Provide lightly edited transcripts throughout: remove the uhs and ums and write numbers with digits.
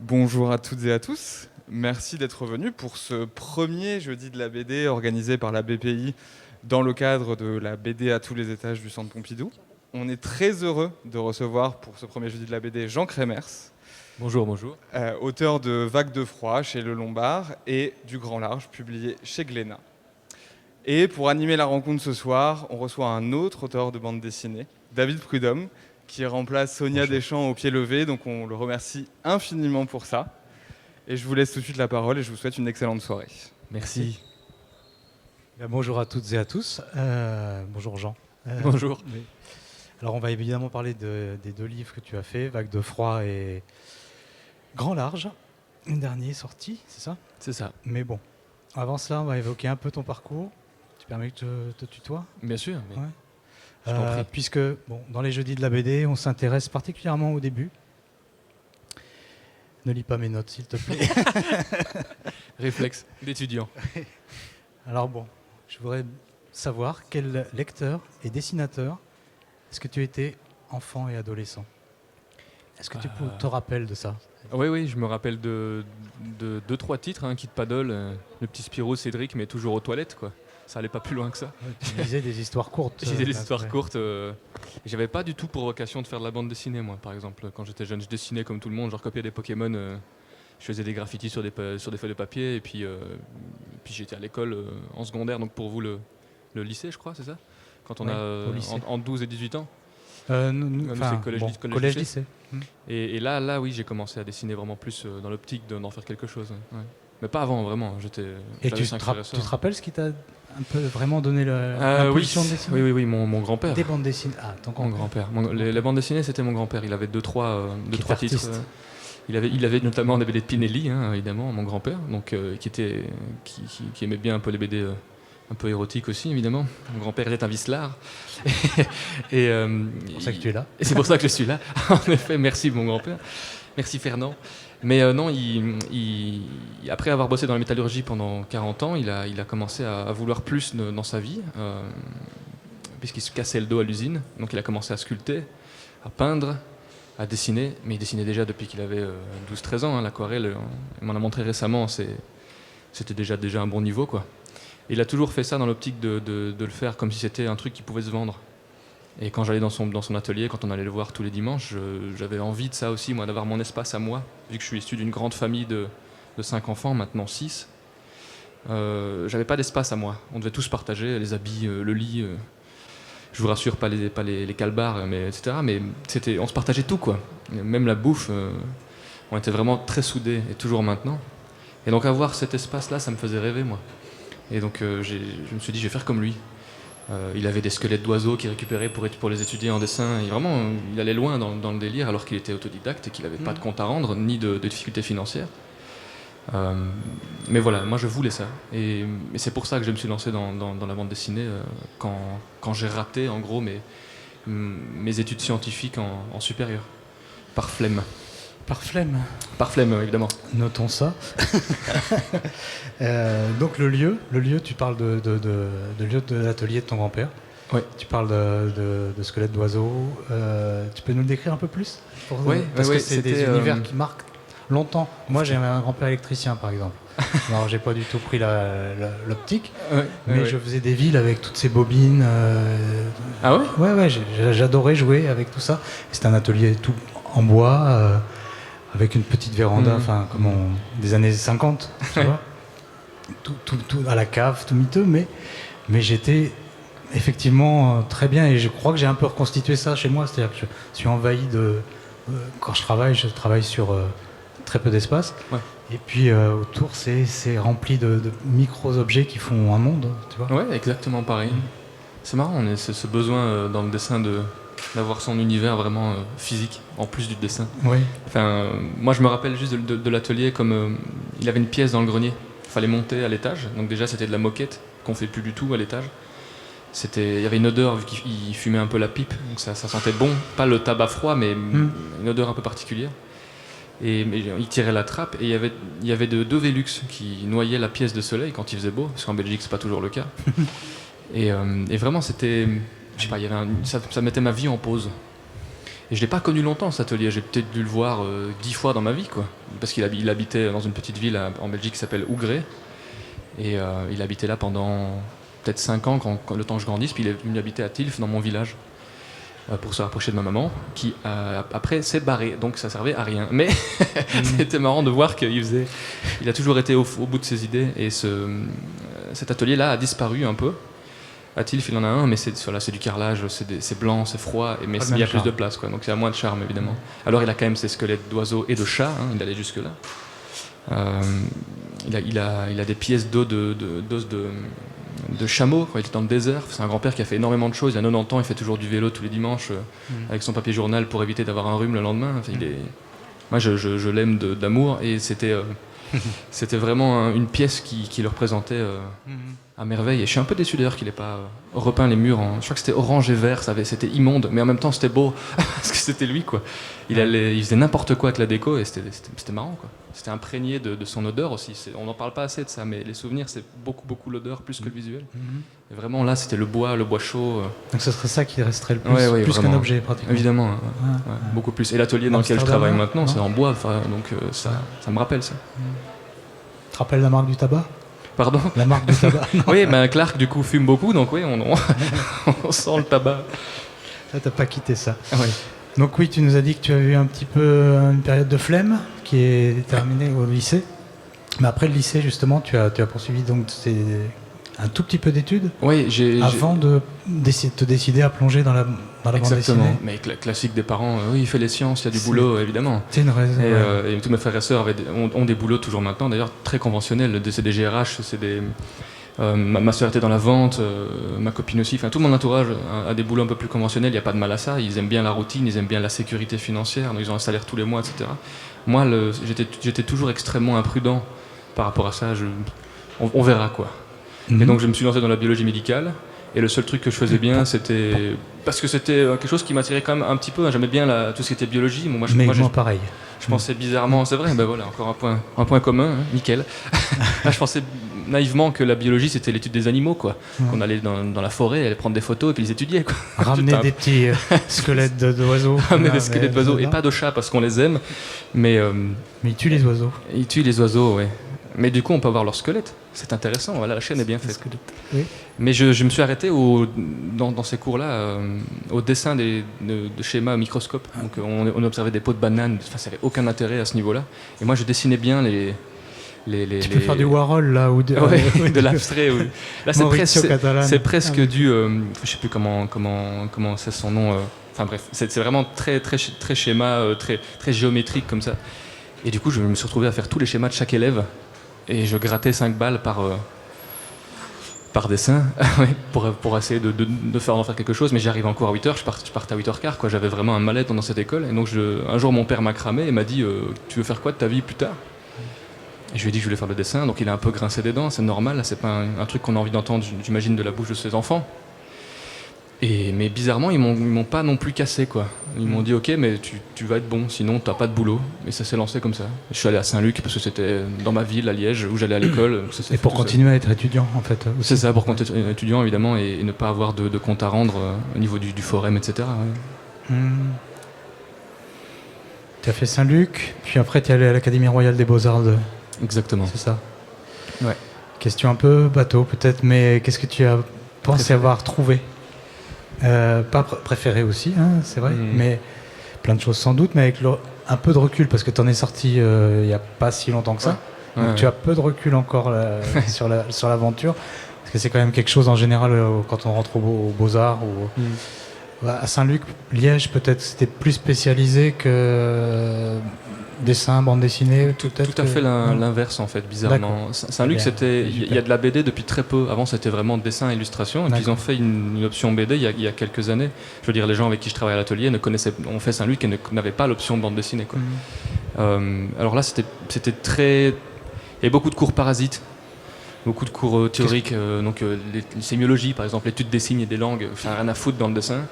Bonjour à toutes et à tous. Merci d'être venus pour ce premier jeudi de la BD organisé par la BPI dans le cadre de la BD à tous les étages du Centre Pompidou. On est très heureux de recevoir pour ce premier jeudi de la BD Jean Crémers, Bonjour, bonjour. auteur de Vagues de froid chez Le Lombard et du Grand Large publié chez Glénat. Et pour animer la rencontre ce soir, on reçoit un autre auteur de bande dessinée, David Prudhomme, qui remplace Sonia Bonjour. Deschamps au pied levé, donc on le remercie infiniment pour ça. Et je vous laisse tout de suite la parole et je vous souhaite une excellente soirée. Merci. Bonjour à toutes et à tous. Bonjour Jean. Bonjour. Alors on va évidemment parler des deux livres que tu as fait, Vagues de froid et Grand Large. Le dernier est sorti, c'est ça? C'est ça. Mais bon, avant cela, on va évoquer un peu ton parcours. Tu permets que je te tutoie? Bien sûr. Mais Ouais. je t'en prie. Puisque dans les jeudis de la BD, on s'intéresse particulièrement au début. Ne lis pas mes notes, s'il te plaît. Réflexe d'étudiant. Alors je voudrais savoir quel lecteur et dessinateur est-ce que tu étais enfant et adolescent? Est-ce que tu te rappelles de ça? Oui, je me rappelle de 2-3 titres, hein, Kid Paddle, le petit Spirou, Cédric, mais toujours aux toilettes, quoi. Ça allait pas plus loin que ça. Tu lisais des histoires courtes. J'ai des histoires ouais. courtes. J'avais pas du tout pour vocation de faire de la bande dessinée, moi, par exemple. Quand j'étais jeune, je dessinais comme tout le monde, je recopiais des Pokémon, je faisais des graffitis sur des feuilles de papier, et puis j'étais à l'école en secondaire, donc pour vous, le lycée, je crois, c'est ça? Quand on Oui, a au lycée. en 12 et 18 ans. Nous, c'est enfin, collège, lycée. Et là, oui, j'ai commencé à dessiner vraiment plus dans l'optique d'en faire quelque chose. Ouais. Mais pas avant, vraiment. Et j'avais tu cinq te, frères et tu sœurs. te rappelles ce qui t'a un peu vraiment donné l'impulsion de dessiner? Oui, mon grand-père. Des bandes dessinées. Ah, ton Mon grand-père. grand-père. Les bandes dessinées, c'était mon grand-père. Il avait deux, trois Qui est titres. artiste. Il avait notamment des BD de Pinelli, hein, évidemment, mon grand-père, donc qui aimait bien un peu les BD un peu érotiques aussi, évidemment. Mon grand-père était un vicelard. Et C'est pour ça que tu es là. et c'est pour ça que je suis là. En effet, merci mon grand-père. Merci Fernand. Mais non, après avoir bossé dans la métallurgie pendant 40 ans, il a commencé à vouloir plus dans sa vie, puisqu'il se cassait le dos à l'usine. Donc il a commencé à sculpter, à peindre, à dessiner. Mais il dessinait déjà depuis qu'il avait 12-13 ans. Hein, l'aquarelle, il m'en a montré récemment, c'était déjà un bon niveau, quoi. Et il a toujours fait ça dans l'optique de le faire comme si c'était un truc qui pouvait se vendre. Et quand j'allais dans son atelier, quand on allait le voir tous les dimanches, j'avais envie de ça aussi, moi, d'avoir mon espace à moi. Vu que je suis issu d'une grande famille de 5 enfants, maintenant 6, j'avais pas d'espace à moi. On devait tous partager les habits, le lit. Je vous rassure, pas les calbars, mais etc. Mais on se partageait tout, quoi. Même la bouffe, on était vraiment très soudés, et toujours maintenant. Et donc avoir cet espace-là, ça me faisait rêver, moi. Et donc je me suis dit, je vais faire comme lui. Il avait des squelettes d'oiseaux qu'il récupérait pour les étudier en dessin. Et vraiment, il allait loin dans le délire alors qu'il était autodidacte et qu'il n'avait pas de compte à rendre, ni de difficultés financières. Mais voilà, moi je voulais ça. Et c'est pour ça que je me suis lancé dans la bande dessinée quand j'ai raté en gros mes études scientifiques en supérieur. Par flemme. Par flemme. Par flemme, évidemment. Notons ça. Donc le lieu, tu parles de lieu de l'atelier de ton grand-père. Oui. Tu parles de squelettes d'oiseaux. Tu peux nous le décrire un peu plus? Parce que c'est des univers qui marquent longtemps. Moi, j'ai un grand-père électricien, par exemple. Alors, j'ai pas du tout pris l'optique, mais je faisais des villes avec toutes ces bobines. Ah ouais? Ouais, j'adorais jouer avec tout ça. C'était un atelier tout en bois, avec une petite véranda, des années 50, tu vois. Tout à la cave, tout miteux, mais j'étais effectivement très bien, et je crois que j'ai un peu reconstitué ça chez moi, c'est-à-dire que je suis envahi quand je travaille sur très peu d'espace, ouais. Et puis autour c'est rempli de micros objets qui font un monde, tu vois. Ouais, exactement pareil. C'est marrant, on a ce besoin dans le dessin d'avoir son univers vraiment physique en plus du dessin. Oui. Enfin, moi je me rappelle juste de l'atelier comme il avait une pièce dans le grenier. Il fallait monter à l'étage, donc déjà c'était de la moquette qu'on fait plus du tout à l'étage. Il y avait une odeur vu qu'il fumait un peu la pipe, donc ça sentait bon, pas le tabac froid, mais une odeur un peu particulière. Mais il tirait la trappe et il y avait deux Velux qui noyaient la pièce de soleil quand il faisait beau, parce qu'en Belgique c'est pas toujours le cas. et vraiment c'était, je sais pas, ça mettait ma vie en pause. Et je l'ai pas connu longtemps cet atelier, j'ai peut-être dû le voir 10 fois dans ma vie, quoi. Parce qu'il habitait dans une petite ville en Belgique qui s'appelle Ougré. Et il habitait là pendant peut-être 5 ans, quand le temps que je grandisse, puis il est venu habiter à Tilf, dans mon village, pour se rapprocher de ma maman, qui après s'est barré, donc ça servait à rien. Mais c'était marrant de voir qu'il a toujours été au bout de ses idées, et cet atelier-là a disparu un peu. À Tilf, il en a un, mais c'est du carrelage, c'est blanc, c'est froid, mais il y a plus de place, quoi, donc il y a moins de charme, évidemment. Alors il a quand même ses squelettes d'oiseaux et de chats, hein, il allait jusque-là. Il a des pièces d'os de chameau quand il était dans le désert. C'est un grand-père qui a fait énormément de choses. Il a 90 ans, il fait toujours du vélo tous les dimanches avec son papier journal pour éviter d'avoir un rhume le lendemain. Enfin, moi, je l'aime d'amour, et c'était vraiment une pièce qui le représentait à merveille. Et je suis un peu déçu d'ailleurs qu'il n'ait pas repeint les murs. Je crois que c'était orange et vert, c'était immonde, mais en même temps c'était beau parce que c'était lui, quoi. Il faisait n'importe quoi avec la déco, et c'était marrant, quoi. C'était imprégné de son odeur aussi. On n'en parle pas assez de ça, mais les souvenirs, c'est beaucoup l'odeur plus que le visuel. Et vraiment là, c'était le bois chaud. Donc ce serait ça qui resterait le plus, plus qu'un objet, pratiquement. Évidemment, beaucoup plus. Et l'atelier dans lequel je travaille maintenant, c'est en bois, donc ça me rappelle ça. Tu te rappelles la marque du tabac ? Pardon ? La marque du tabac. Oui, Clark du coup fume beaucoup, donc oui, on sent le tabac. Ah, t'as pas quitté ça. Oui. Donc oui, tu nous as dit que tu as eu un petit peu une période de flemme qui est terminée au lycée. Mais après le lycée, justement, tu as poursuivi donc un tout petit peu d'études. Oui, avant de te décider à plonger dans la bande dessinée. Exactement. Mais classique des parents, oui, il fait les sciences, il y a du boulot, évidemment. C'est une raison. Et tous mes frères et sœurs ont des boulots toujours maintenant, d'ailleurs très conventionnels. C'est des GRH, c'est des... ma soeur était dans la vente, ma copine aussi, enfin tout mon entourage a des boulots un peu plus conventionnels, il n'y a pas de mal à ça, ils aiment bien la routine, ils aiment bien la sécurité financière, donc ils ont un salaire tous les mois, etc. Moi, j'étais toujours extrêmement imprudent par rapport à ça, on verra, quoi. Et donc je me suis lancé dans la biologie médicale, et le seul truc que je faisais bien, c'était... Parce que c'était quelque chose qui m'attirait quand même un petit peu, j'aimais bien tout ce qui était biologie. Moi, pareil. Je pensais bizarrement, c'est vrai, ben voilà, encore un point commun, hein, nickel. Là, je pensais naïvement que la biologie c'était l'étude des animaux, quoi. Qu'on allait dans la forêt, aller prendre des photos et puis les étudier, quoi. Ramener des petits squelettes d'oiseaux. Ramener des squelettes d'oiseaux, et pas de chats parce qu'on les aime. Mais ils tuent les oiseaux. Ils tuent les oiseaux, ouais. Mais du coup, on peut avoir leur squelette. C'est intéressant, voilà, la chaîne est bien faite. Oui. Mais je me suis arrêté dans ces cours-là au dessin de schémas au microscope. Donc on observait des pots de bananes, enfin, ça n'avait aucun intérêt à ce niveau-là. Et moi, je dessinais bien Tu peux faire du Warhol, là, ou de l'abstrait. Oui. Là, c'est presque du... je ne sais plus comment c'est son nom. Enfin bref, c'est vraiment très, très, très schéma, très, très géométrique comme ça. Et du coup, je me suis retrouvé à faire tous les schémas de chaque élève. Et je grattais 5 balles par dessin pour essayer d'en faire quelque chose. Mais j'arrivais encore à 8h, je partais à 8h15, quoi. J'avais vraiment un mal-être dans cette école. Et donc un jour, mon père m'a cramé et m'a dit tu veux faire quoi de ta vie plus tard ? Et je lui ai dit que je voulais faire le dessin. Donc il a un peu grincé des dents, c'est normal. C'est pas un truc qu'on a envie d'entendre, j'imagine, de la bouche de ses enfants. Mais bizarrement, ils m'ont pas non plus cassé, quoi. Ils m'ont dit ok, mais tu vas être bon, sinon t'as pas de boulot. Et ça s'est lancé comme ça. Je suis allé à Saint-Luc parce que c'était dans ma ville, à Liège, où j'allais à l'école. Et pour continuer à être étudiant, en fait. C'est ça, pour continuer à être étudiant, évidemment, et ne pas avoir de compte à rendre au niveau du forum, etc. Ouais. Tu as fait Saint-Luc, puis après tu es allé à l'Académie royale des beaux-arts. Exactement. C'est ça. Ouais. Question un peu bateau peut-être, mais qu'est-ce que tu as pensé avoir trouvé ? Pas préféré aussi, hein, c'est vrai, mais plein de choses sans doute, mais avec un peu de recul, parce que tu en es sorti il n'y a pas si longtemps que ça. Donc tu as peu de recul encore sur l'aventure, parce que c'est quand même quelque chose en général quand on rentre aux Beaux-Arts ou à Saint-Luc, Liège peut-être c'était plus spécialisé que dessin, bande dessinée, tout à fait l'inverse en fait, bizarrement. Saint-Luc, il y a de la BD depuis très peu. Avant, c'était vraiment dessin, illustration. Et puis ils ont fait une option BD il y a quelques années. Je veux dire, les gens avec qui je travaille à l'atelier ont fait Saint-Luc et n'avaient pas l'option bande dessinée, quoi. Alors là, c'était très... Il y a beaucoup de cours parasites, beaucoup de cours théoriques, donc les sémiologies, par exemple, l'étude des signes et des langues, enfin rien à foutre dans le dessin.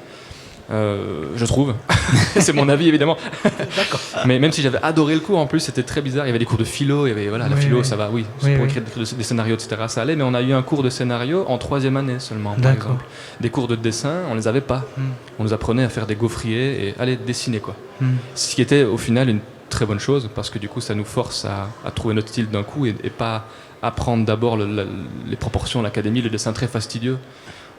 Je trouve. C'est mon avis, évidemment. D'accord. Mais même si j'avais adoré le cours, en plus, c'était très bizarre. Il y avait des cours de philo, il y avait, voilà, la philo, ça va, oui. Pour écrire des scénarios, etc., ça allait. Mais on a eu un cours de scénario en 3e année seulement, par exemple. Des cours de dessin, on les avait pas. On nous apprenait à faire des gaufriers et aller dessiner, quoi. Ce qui était, au final, une très bonne chose, parce que du coup, ça nous force à trouver notre style d'un coup et pas apprendre d'abord les proportions à l'académie, le dessin très fastidieux.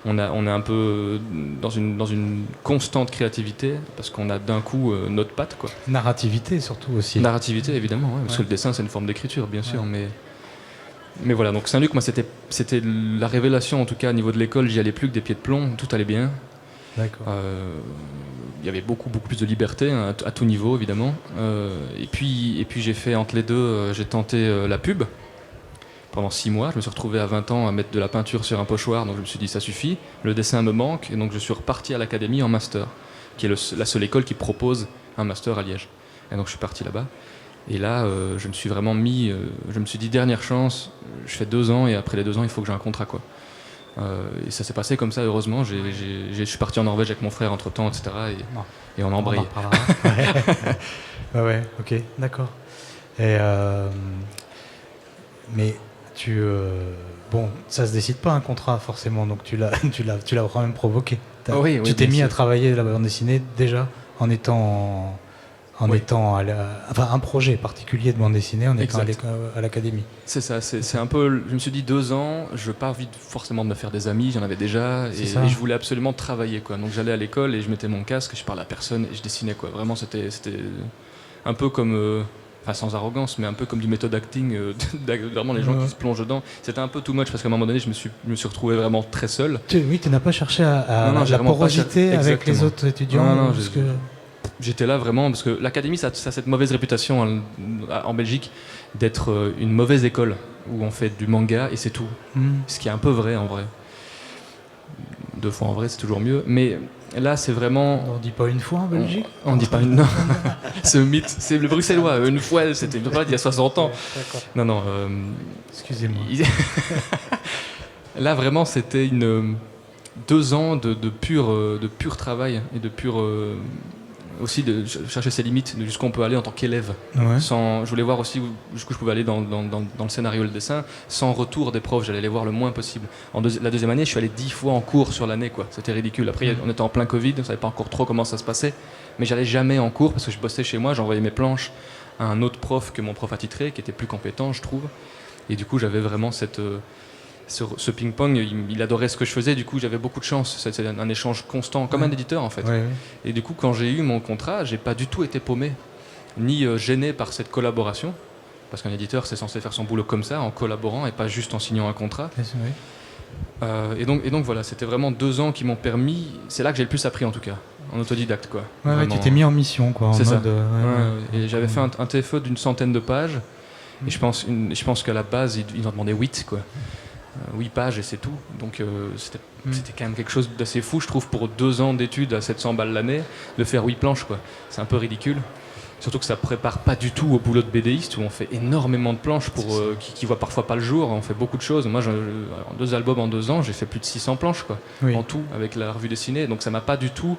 On est un peu dans une constante créativité parce qu'on a d'un coup notre patte, quoi. Narrativité surtout aussi. Narrativité évidemment, ouais, parce que le dessin c'est une forme d'écriture bien sûr, mais voilà, donc Saint-Luc, moi c'était la révélation, en tout cas au niveau de l'école. J'y allais plus que des pieds de plomb, tout allait bien. D'accord. Il y avait beaucoup plus de liberté, hein, à tout niveau évidemment. Et puis j'ai fait entre les deux, j'ai tenté la pub. Pendant 6 mois, je me suis retrouvé à 20 ans à mettre de la peinture sur un pochoir, donc je me suis dit ça suffit, le dessin me manque, et donc je suis reparti à l'académie en master, qui est la seule école qui propose un master à Liège. Et donc je suis parti là-bas, et là je me suis vraiment mis, je me suis dit dernière chance, je fais 2 ans, et après les 2 ans il faut que j'ai un contrat, quoi. Et ça s'est passé comme ça, heureusement. Je suis parti en Norvège avec mon frère entre temps, etc. Et on a embrayé. Ouais, ok, d'accord. Et mais bon, ça se décide pas un contrat forcément, donc tu l'as quand même provoqué. Oui, tu t'es mis sûr. à travailler la bande dessinée déjà en étant un projet particulier de bande dessinée en étant à l'académie. C'est ça, c'est un peu. Je me suis dit 2 ans, je n'ai pas envie forcément de me faire des amis, j'en avais déjà, et je voulais absolument travailler, quoi. Donc j'allais à l'école et je mettais mon casque, je parlais à personne et je dessinais, quoi. Vraiment, c'était un peu comme. Enfin, sans arrogance, mais un peu comme du méthode acting, vraiment les gens qui se plongent dedans. C'était un peu too much parce qu'à un moment donné, je me suis retrouvé vraiment très seul. Tu n'as pas cherché la porosité avec les autres étudiants. Non, j'étais là vraiment parce que l'académie, ça a cette mauvaise réputation en Belgique d'être une mauvaise école où on fait du manga et c'est tout. Ce qui est un peu vrai en vrai. 2 fois en vrai, c'est toujours mieux. Mais là, c'est vraiment. On dit pas une fois en Belgique. On dit pas une. Non. C'est un mythe. C'est le bruxellois. Une fois, c'était une fois il y a 60 ans. D'accord. Non. Excusez-moi. Là, vraiment, c'était 2 ans de pur travail et de pur. Aussi de chercher ses limites, de jusqu'où on peut aller en tant qu'élève. Ouais. Je voulais voir aussi jusqu'où je pouvais aller dans le scénario et le dessin, sans retour des profs. J'allais les voir le moins possible. La 2e année, je suis allé 10 fois en cours sur l'année, quoi. C'était ridicule. Après, on était en plein Covid, on savait pas encore trop comment ça se passait, mais j'allais jamais en cours parce que je bossais chez moi, j'envoyais mes planches à un autre prof que mon prof attitré, qui était plus compétent, je trouve. Et du coup, j'avais vraiment ce ping-pong, il adorait ce que je faisais, du coup j'avais beaucoup de chance. C'était un échange constant, comme un éditeur en fait. Ouais. Et du coup, quand j'ai eu mon contrat, j'ai pas du tout été paumé, ni gêné par cette collaboration, parce qu'un éditeur c'est censé faire son boulot comme ça, en collaborant et pas juste en signant un contrat. Et donc voilà, c'était vraiment 2 ans qui m'ont permis, c'est là que j'ai le plus appris en tout cas, en autodidacte, quoi. Ouais, tu t'es mis en mission, quoi. C'est ça. Et j'avais fait un TFE d'une 100aine de pages, et je pense qu'à la base, ils en demandaient 8, quoi. 8 pages et c'est tout. Donc c'était quand même quelque chose d'assez fou, je trouve, pour 2 ans d'études à 700 balles l'année, de faire 8 planches, quoi. C'est un peu ridicule. Surtout que ça prépare pas du tout au boulot de BDiste où on fait énormément de planches qui voient parfois pas le jour. On fait beaucoup de choses. Moi, en 2 albums en 2 ans, j'ai fait plus de 600 planches, quoi, en tout, avec la revue dessinée. Donc ça m'a pas du tout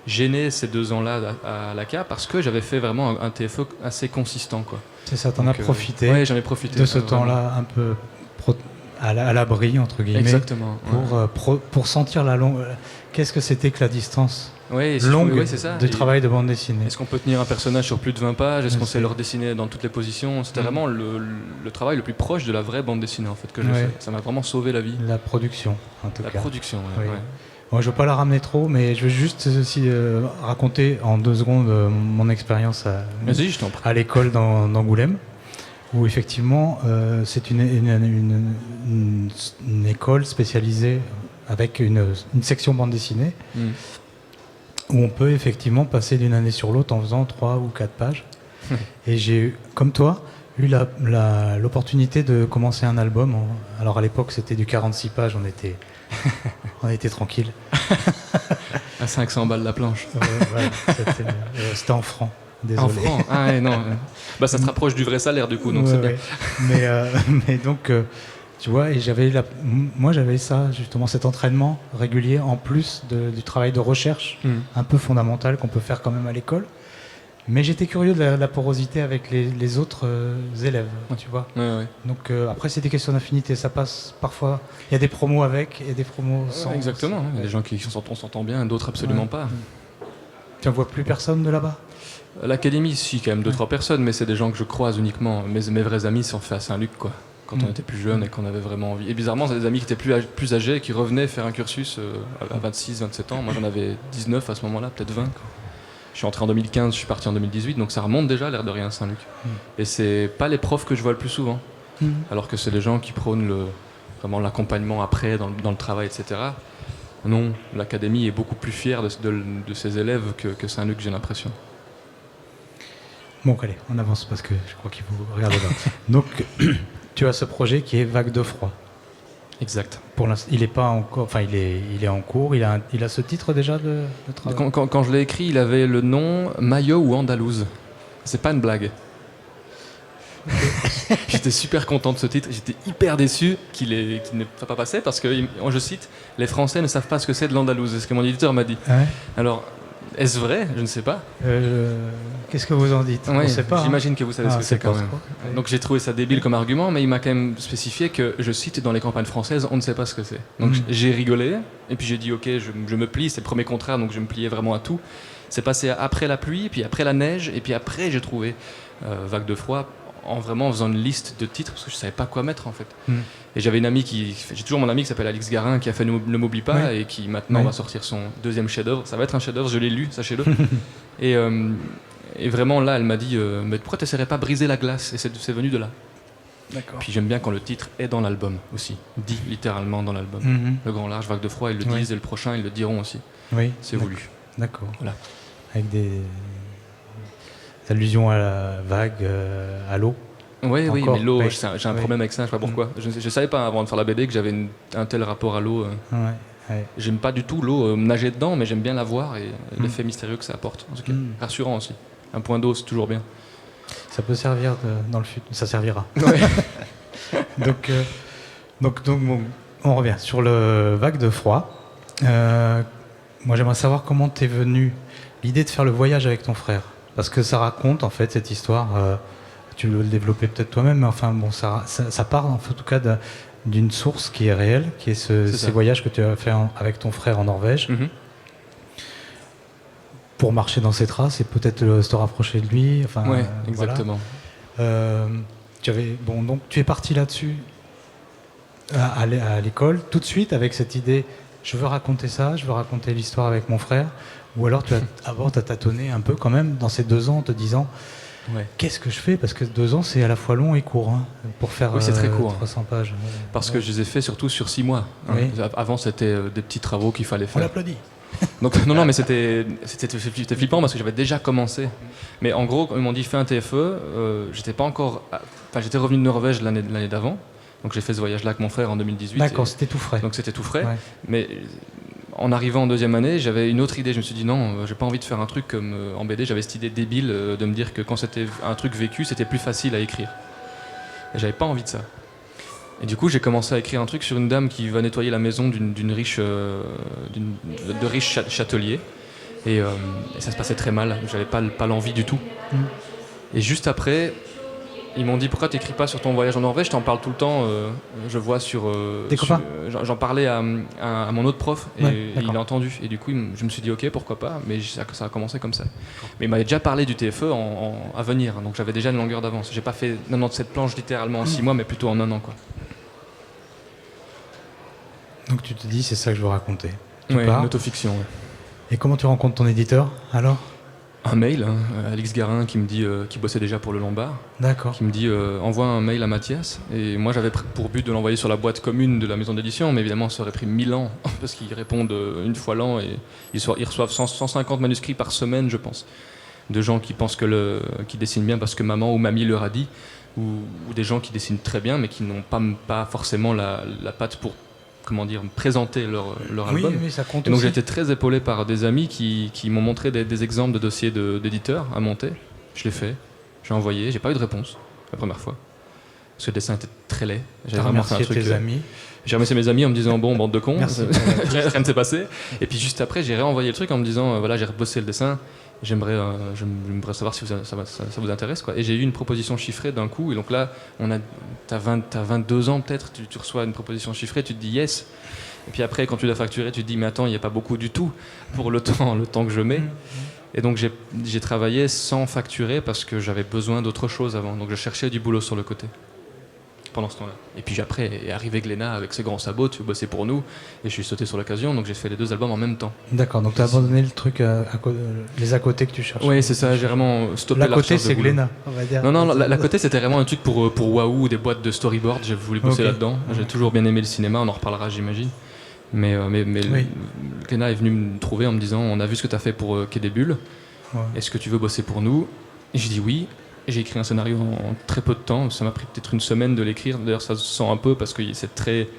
gêné ces 2 ans-là à l'ACA parce que j'avais fait vraiment un TFE assez consistant, quoi. C'est ça, t'en as profité. Ouais, j'en ai profité de ce temps-là un peu à l'abri, entre guillemets. Exactement. Pour sentir la longue. Qu'est-ce que c'était que la distance longue c'est ça. de travail de bande dessinée? Est-ce qu'on peut tenir un personnage sur plus de 20 pages? Est-ce qu'on sait le redessiner dans toutes les positions? C'était vraiment le travail le plus proche de la vraie bande dessinée en fait que j'ai fait. Ça m'a vraiment sauvé la vie. La production, en tout cas. La production, oui. Bon, je ne veux pas la ramener trop, mais je veux juste aussi raconter en 2 secondes mon expérience à l'école d'Angoulême, où effectivement c'est une école spécialisée avec une section bande dessinée où on peut effectivement passer d'une année sur l'autre en faisant 3 ou 4 pages. Et j'ai, comme toi, eu l'opportunité de commencer un album. Alors à l'époque c'était du 46 pages, on était tranquille. À 500 balles la planche. Voilà, c'était en francs. Désolé. En francs. Ah ouais, non. Bah ça se rapproche du vrai salaire du coup, donc c'est bien. Mais donc Tu vois, et moi j'avais ça, justement, cet entraînement régulier en plus du travail de recherche un peu fondamental qu'on peut faire quand même à l'école. Mais j'étais curieux de la porosité avec les autres élèves, tu vois. Ouais. Donc après, c'est des questions d'affinité, ça passe parfois. Il y a des promos avec et des promos sans. Exactement, il y a des gens qui s'entendent bien, d'autres absolument pas. Tu n'en vois plus personne de là-bas? L'académie, si, quand même 2-3 personnes, mais c'est des gens que je croise uniquement. Mes vrais amis sont faits à Saint-Luc, quoi. Quand on était plus jeune et qu'on avait vraiment envie. Et bizarrement, c'est des amis qui étaient plus âgés, qui revenaient faire un cursus à 26-27 ans. Moi, j'en avais 19 à ce moment-là, peut-être 20. Je suis entré en 2015, je suis parti en 2018, donc ça remonte déjà, l'air de rien, Saint-Luc. Et c'est pas les profs que je vois le plus souvent, alors que c'est les gens qui prônent vraiment l'accompagnement après, dans le travail, etc. Non, l'académie est beaucoup plus fière de ses élèves que Saint-Luc, j'ai l'impression. Bon, allez, on avance parce que je crois qu'il faut regarder là. Donc, tu as ce projet qui est Vague de froid. Exact. Pour l'instant, il est pas encore, enfin, il est en cours. Il a ce titre déjà de travail. Quand je l'ai écrit, il avait le nom Mayo ou Andalouse. C'est pas une blague. J'étais super content de ce titre. J'étais hyper déçu qu'il ne soit pas passé parce que, je cite, les Français ne savent pas ce que c'est de l'Andalouse. C'est ce que mon éditeur m'a dit. Ouais. Alors, est-ce vrai? Je ne sais pas. Qu'est-ce que vous en dites? On sait pas. J'imagine que vous savez ce que c'est quand même. Donc j'ai trouvé ça débile comme argument, mais il m'a quand même spécifié que, je cite, dans les campagnes françaises, on ne sait pas ce que c'est. Donc j'ai rigolé, et puis j'ai dit ok, je me plie, c'est le premier contrat, donc je me pliais vraiment à tout. C'est passé après la pluie, puis après la neige, et puis après j'ai trouvé Vague de froid, en faisant une liste de titres, parce que je savais pas quoi mettre en fait. Et j'avais une amie j'ai toujours mon ami qui s'appelle Alix Garin, qui a fait Ne m'oublie pas, et qui maintenant va sortir son deuxième chef-d'œuvre. Ça va être un chef-d'œuvre, je l'ai lu, sachez-le. Et vraiment là, elle m'a dit mais pourquoi tu n'essaierais pas briser la glace? Et c'est venu de là. D'accord. Puis j'aime bien quand le titre est dans l'album aussi, dit littéralement dans l'album. Le grand large, Vague de froid, ils le disent, et le prochain, ils le diront aussi. Oui. C'est voulu. D'accord. Voilà. Avec des allusions à la vague, à l'eau. Oui, mais l'eau, j'ai un problème avec ça, je sais pas pourquoi. Je savais pas avant de faire la BD que j'avais un tel rapport à l'eau. J'aime pas du tout l'eau, nager dedans, mais j'aime bien la voir et l'effet mystérieux que ça apporte. En tout cas, rassurant aussi. Un point d'eau, c'est toujours bien. Ça peut servir dans le futur, ça servira. donc bon, on revient sur le Vague de froid. Moi, j'aimerais savoir comment t'es venu l'idée de faire le voyage avec ton frère, parce que ça raconte en fait cette histoire. Tu veux le développer peut-être toi-même, mais enfin bon, ça part en tout cas d'une source qui est réelle, qui est ces voyages que tu as fait avec ton frère en Norvège, pour marcher dans ses traces et peut-être se rapprocher de lui. Enfin, oui, exactement. Donc tu es parti là-dessus à l'école, tout de suite avec cette idée, je veux raconter ça, je veux raconter l'histoire avec mon frère, ou alors tu as tâtonné un peu quand même dans ces 2 ans, te disant... Qu'est-ce que je fais? Parce que 2 ans, c'est à la fois long et court pour faire c'est très court, 300 pages. Parce que je les ai faits surtout sur 6 mois. Avant, c'était des petits travaux qu'il fallait faire. On l'applaudit. Donc, non, mais c'était flippant parce que j'avais déjà commencé. Mais en gros, quand ils m'ont dit fais un TFE, j'étais pas encore. Enfin, j'étais revenu de Norvège l'année d'avant. Donc j'ai fait ce voyage-là avec mon frère en 2018. D'accord, c'était tout frais. Donc c'était tout frais. Mais en arrivant en 2e année, j'avais une autre idée. Je me suis dit non, j'ai pas envie de faire un truc comme en BD. J'avais cette idée débile de me dire que quand c'était un truc vécu, c'était plus facile à écrire. Et j'avais pas envie de ça. Et du coup, j'ai commencé à écrire un truc sur une dame qui va nettoyer la maison de riches châteliers. Et ça se passait très mal. J'avais pas l'envie du tout. Et juste après, ils m'ont dit pourquoi t'écris pas sur ton voyage en Norvège, t'en parles tout le temps. Je vois sur. Des copains. J'en parlais à mon autre prof et il a entendu. Et du coup, je me suis dit ok, pourquoi pas. Mais ça a commencé comme ça. Mais il m'avait déjà parlé du TFE à venir, donc j'avais déjà une longueur d'avance. J'ai pas fait 97 planches littéralement en 6 mois, mais plutôt en 1 an, quoi. Donc tu te dis c'est ça que je veux raconter. Oui, une autofiction. Ouais. Et comment tu rencontres ton éditeur alors? Un mail, Alix Garin qui me dit, qui bossait déjà pour le Lombard. D'accord. Qui me dit envoie un mail à Mathias. Et moi j'avais pour but de l'envoyer sur la boîte commune de la maison d'édition, mais évidemment ça aurait pris 1000 ans parce qu'ils répondent une fois l'an et ils reçoivent 150 manuscrits par semaine, je pense, de gens qui pensent qui dessinent bien parce que maman ou mamie leur a dit, ou des gens qui dessinent très bien mais qui n'ont pas forcément la patte pour présenter leur album. Oui, ça compte. Et donc aussi. j'ai été très épaulé par des amis qui m'ont montré des exemples de dossiers d'éditeurs à monter. Je l'ai fait, j'ai envoyé, j'ai pas eu de réponse la première fois. Parce que le dessin était très laid. T'as remercié tes amis. J'ai remercié mes amis en me disant bon, bande de cons, Merci. rien ne s'est passé. Et puis juste après, j'ai réenvoyé le truc en me disant voilà, j'ai rebossé le dessin. J'aimerais savoir si ça vous intéresse, quoi. Et j'ai eu une proposition chiffrée d'un coup. Et donc là, t'as 22 ans peut-être, tu reçois une proposition chiffrée, tu te dis yes. Et puis après, quand tu dois facturer, tu te dis mais attends, il n'y a pas beaucoup du tout pour le temps que je mets. Et donc j'ai travaillé sans facturer parce que j'avais besoin d'autre chose avant. Donc je cherchais du boulot sur le côté pendant ce temps-là. Et puis après est arrivé Glénat avec ses grands sabots, tu veux bosser pour nous. Et je suis sauté sur l'occasion, donc j'ai fait les 2 albums en même temps. D'accord, donc tu as abandonné le truc, les à côté que tu cherches. Oui, c'est ça, j'ai vraiment stoppé la côté, recherche de c'est boulot. Glénat, on va dire. Non, la côté c'était vraiment un truc pour Wahoo, des boîtes de storyboard, j'ai voulu bosser là-dedans. J'ai toujours bien aimé le cinéma, on en reparlera j'imagine. Mais oui. Glénat est venu me trouver en me disant on a vu ce que tu as fait pour Quai des Bulles, est-ce que tu veux bosser pour nous? Et j'ai dit oui. J'ai écrit un scénario en très peu de temps, ça m'a pris peut-être une semaine de l'écrire, d'ailleurs ça se sent un peu parce que c'est très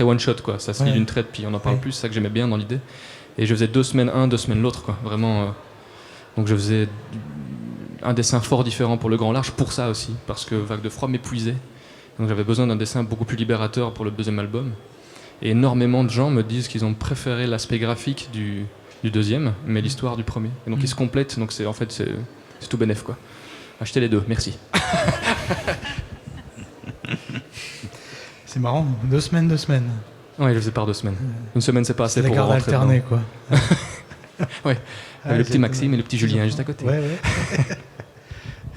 one shot, quoi. Ça se lit d'une traite puis on en parle plus, c'est ça que j'aimais bien dans l'idée. Et je faisais 2 semaines un, 2 semaines l'autre, quoi. Vraiment. Donc je faisais un dessin fort différent pour le grand large, pour ça aussi, parce que Vague de froid m'épuisait. Donc j'avais besoin d'un dessin beaucoup plus libérateur pour le 2e album. Et énormément de gens me disent qu'ils ont préféré l'aspect graphique du 2e, mais l'histoire du 1er. Et donc ils se complètent, donc c'est tout bénef, quoi. Achetez les 2, merci. C'est marrant, 2 semaines. Oui, je le faisais par 2 semaines. Une semaine, c'est pas assez pour rentrer dedans. alterné, quoi. Ouais. Le petit Maxime et le petit Julien juste à côté. Ouais.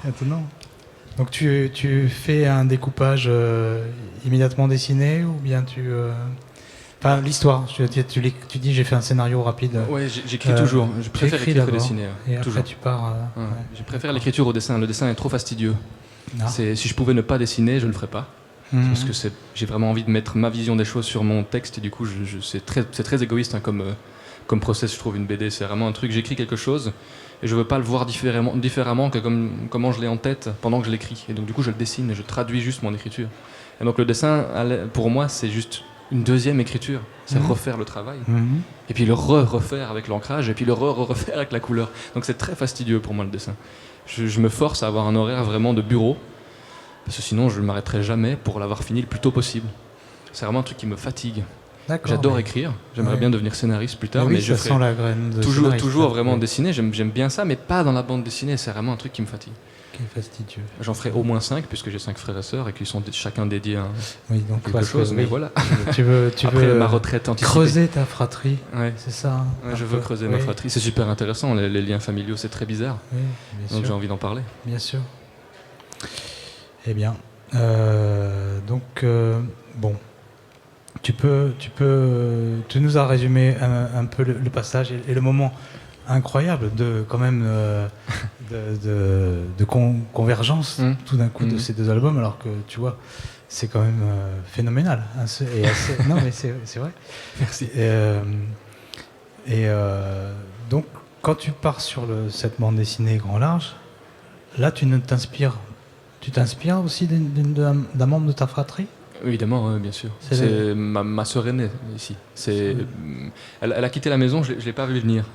Étonnant. Donc tu fais un découpage immédiatement dessiné ou bien tu... Enfin, l'histoire, tu dis j'ai fait un scénario rapide. Ouais, j'écris toujours. Je préfère écrire que dessiner. Et après toujours. tu pars... Je préfère l'écriture au dessin. Le dessin est trop fastidieux. Si je pouvais ne pas dessiner, je ne le ferais pas. Parce que j'ai vraiment envie de mettre ma vision des choses sur mon texte et du coup c'est très égoïste, hein, comme process, je trouve. Une BD, c'est vraiment un truc, j'écris quelque chose et je veux pas le voir différemment que comment je l'ai en tête pendant que je l'écris. Et donc du coup je le dessine et je traduis juste mon écriture. Et donc le dessin, pour moi, c'est juste une 2e écriture, c'est refaire le travail, et puis le refaire avec l'ancrage, et puis le refaire avec la couleur. Donc c'est très fastidieux pour moi le dessin. Je me force à avoir un horaire vraiment de bureau, parce que sinon je ne m'arrêterai jamais pour l'avoir fini le plus tôt possible. C'est vraiment un truc qui me fatigue. J'adore écrire, j'aimerais bien devenir scénariste plus tard, mais je ferai la graine de toujours vraiment dessiner, j'aime bien ça, mais pas dans la bande dessinée, c'est vraiment un truc qui me fatigue. Qui est fastidieux. J'en ferai au moins 5 puisque j'ai 5 frères et sœurs et qu'ils sont chacun dédiés à quelque chose, chose, mais voilà. Tu veux ma retraite anticipée. Creuser ta fratrie, ouais. C'est ça. Ouais, je veux creuser ma fratrie, c'est super intéressant, les liens familiaux, c'est très bizarre, donc j'ai envie d'en parler. Bien sûr. Eh bien, bon, tu nous as résumé un peu le passage et le moment incroyable de quand même de convergence tout d'un coup de ces 2 albums, alors que tu vois c'est quand même phénoménal, hein, non mais c'est vrai. Merci. Donc quand tu pars sur cette bande dessinée grand large, là tu t'inspires aussi d'un membre de ta fratrie? Évidemment, bien sûr. C'est ma sœur aînée ici. Elle a quitté la maison, je l'ai pas vu venir.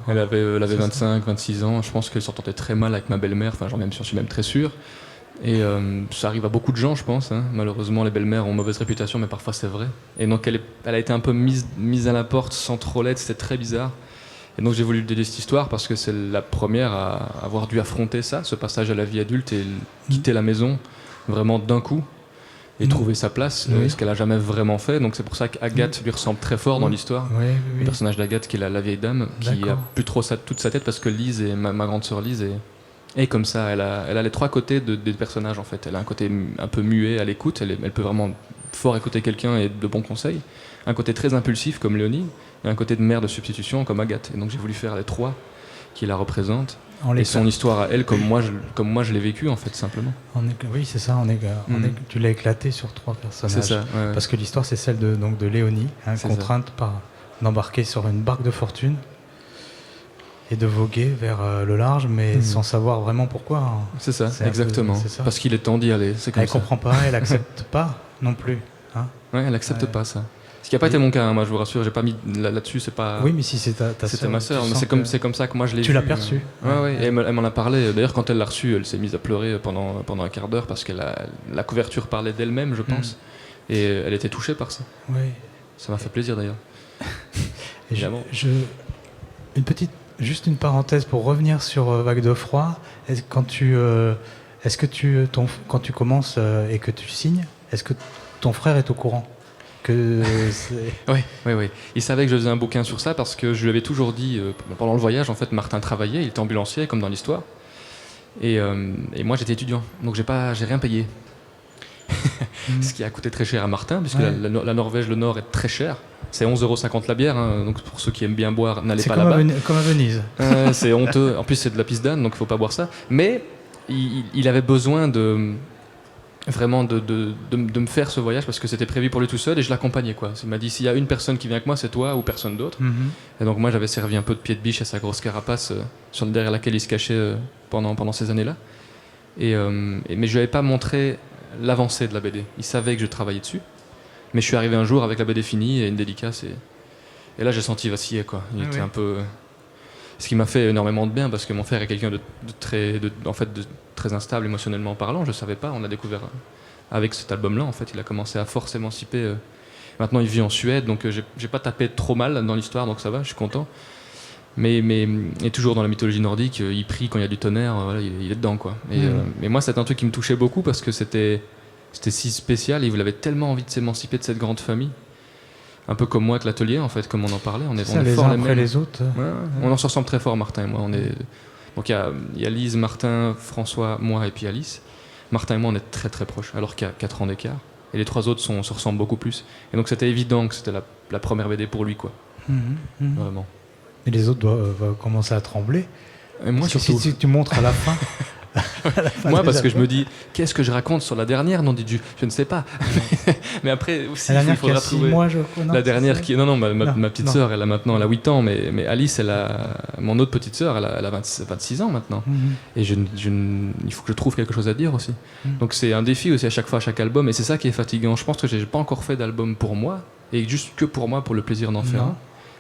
Elle avait 25, 26 ans. Je pense qu'elle s'entendait très mal avec ma belle-mère. Enfin, j'en suis même très sûr. Et ça arrive à beaucoup de gens, je pense. Hein. Malheureusement, les belles-mères ont mauvaise réputation, mais parfois c'est vrai. Et donc, elle a été un peu mise à la porte sans trop l'aide. C'était très bizarre. Et donc, j'ai voulu lui dédier cette histoire parce que c'est la première à avoir dû affronter ça, ce passage à la vie adulte et quitter la maison vraiment d'un coup. Et trouver sa place, ce qu'elle a jamais vraiment fait. Donc c'est pour ça qu'Agathe lui ressemble très fort dans l'histoire. Le personnage d'Agathe, qui est la vieille dame, qui a plus trop toute sa tête parce que Lise, ma grande sœur Lise, est comme ça. Elle a les 3 côtés des personnages en fait. Elle a un côté un peu muet à l'écoute, elle peut vraiment fort écouter quelqu'un et de bons conseils. Un côté très impulsif comme Léonie, et un côté de mère de substitution comme Agathe. Et donc j'ai voulu faire les 3 qui la représentent. Et son histoire à elle, comme moi je l'ai vécu en fait, simplement. Oui, c'est ça, tu l'as éclaté sur 3 personnages. C'est ça, ouais. Parce que l'histoire, c'est celle de Léonie, contrainte d'embarquer sur une barque de fortune et de voguer vers le large, mais sans savoir vraiment pourquoi. Hein. C'est ça, exactement. C'est ça. Parce qu'il est temps d'y aller. C'est comme elle ça. Comprend pas, elle accepte pas non plus. Hein. Ouais, elle accepte pas ça. Ce qui n'a pas été mon cas, hein, moi je vous rassure, j'ai pas mis là-dessus, c'est pas. Oui, mais si c'est ta C'était sœur, ma sœur, tu mais sens c'est comme ça que moi je l'ai tu vu. l'as perçu. Ouais. Et elle m'en a parlé. D'ailleurs, quand elle l'a reçu, elle s'est mise à pleurer pendant un quart d'heure parce que la couverture parlait d'elle-même, je pense. Et elle était touchée par ça. Oui. Ça m'a fait plaisir d'ailleurs. Et Évidemment. Juste une parenthèse pour revenir sur Vague de froid. Quand tu commences et que tu signes, est-ce que ton frère est au courant que Oui. Il savait que je faisais un bouquin sur ça parce que je lui avais toujours dit, pendant le voyage, en fait, Martin travaillait, il était ambulancier, comme dans l'histoire. Et moi, j'étais étudiant, donc j'ai rien payé. Ce qui a coûté très cher à Martin, puisque la Norvège, le Nord, est très cher. C'est 11,50 € la bière, hein, donc pour ceux qui aiment bien boire, n'allez pas là-bas. C'est comme à Venise. C'est honteux. En plus, c'est de la pisse d'âne, donc il ne faut pas boire ça. Mais il avait besoin de me faire ce voyage parce que c'était prévu pour lui tout seul et je l'accompagnais, quoi. Il m'a dit, s'il y a une personne qui vient avec moi, c'est toi ou personne d'autre. Et donc moi, j'avais servi un peu de pied de biche à sa grosse carapace derrière laquelle il se cachait pendant ces années-là. Mais je lui avais pas montré l'avancée de la BD. Il savait que je travaillais dessus. Mais je suis arrivé un jour avec la BD finie et une dédicace. Et là, j'ai senti vaciller, quoi. Il était un peu... Ce qui m'a fait énormément de bien, parce que mon frère est quelqu'un de très instable émotionnellement parlant. Je ne savais pas, on l'a découvert avec cet album-là. En fait, il a commencé à force s'émanciper. Maintenant, il vit en Suède, donc j'ai pas tapé trop mal dans l'histoire, donc ça va, je suis content. Mais toujours dans la mythologie nordique, il prie quand il y a du tonnerre, voilà, il est dedans, quoi. Mais moi, c'est un truc qui me touchait beaucoup, parce que c'était si spécial, et il avait tellement envie de s'émanciper de cette grande famille. Un peu comme moi avec l'atelier, en fait, comme on en parlait. On est les forts uns les après mêmes. les autres. On en se ressemble très fort, Martin et moi. Donc il y a Lise, Martin, François, moi et puis Alice. Martin et moi, on est très très proches, alors qu'il y a 4 ans d'écart. Et les 3 autres se ressemblent beaucoup plus. Et donc c'était évident que c'était la première BD pour lui, quoi. Vraiment. Et les autres doivent commencer à trembler. Et moi, surtout. Si tu montres à la fin... Moi, parce que je me dis, qu'est-ce que je raconte sur la dernière, non, dit je ne sais pas. Mais après aussi, il faudra trouver. La dernière qui. Non, ma petite sœur, elle a 8 ans, mais Alice, mon autre petite sœur, elle a 26 ans maintenant. Et il faut que je trouve quelque chose à dire aussi. Donc c'est un défi aussi à chaque fois, à chaque album, et c'est ça qui est fatigant. Je pense que j'ai pas encore fait d'album pour moi, et juste que pour moi, pour le plaisir d'en faire un.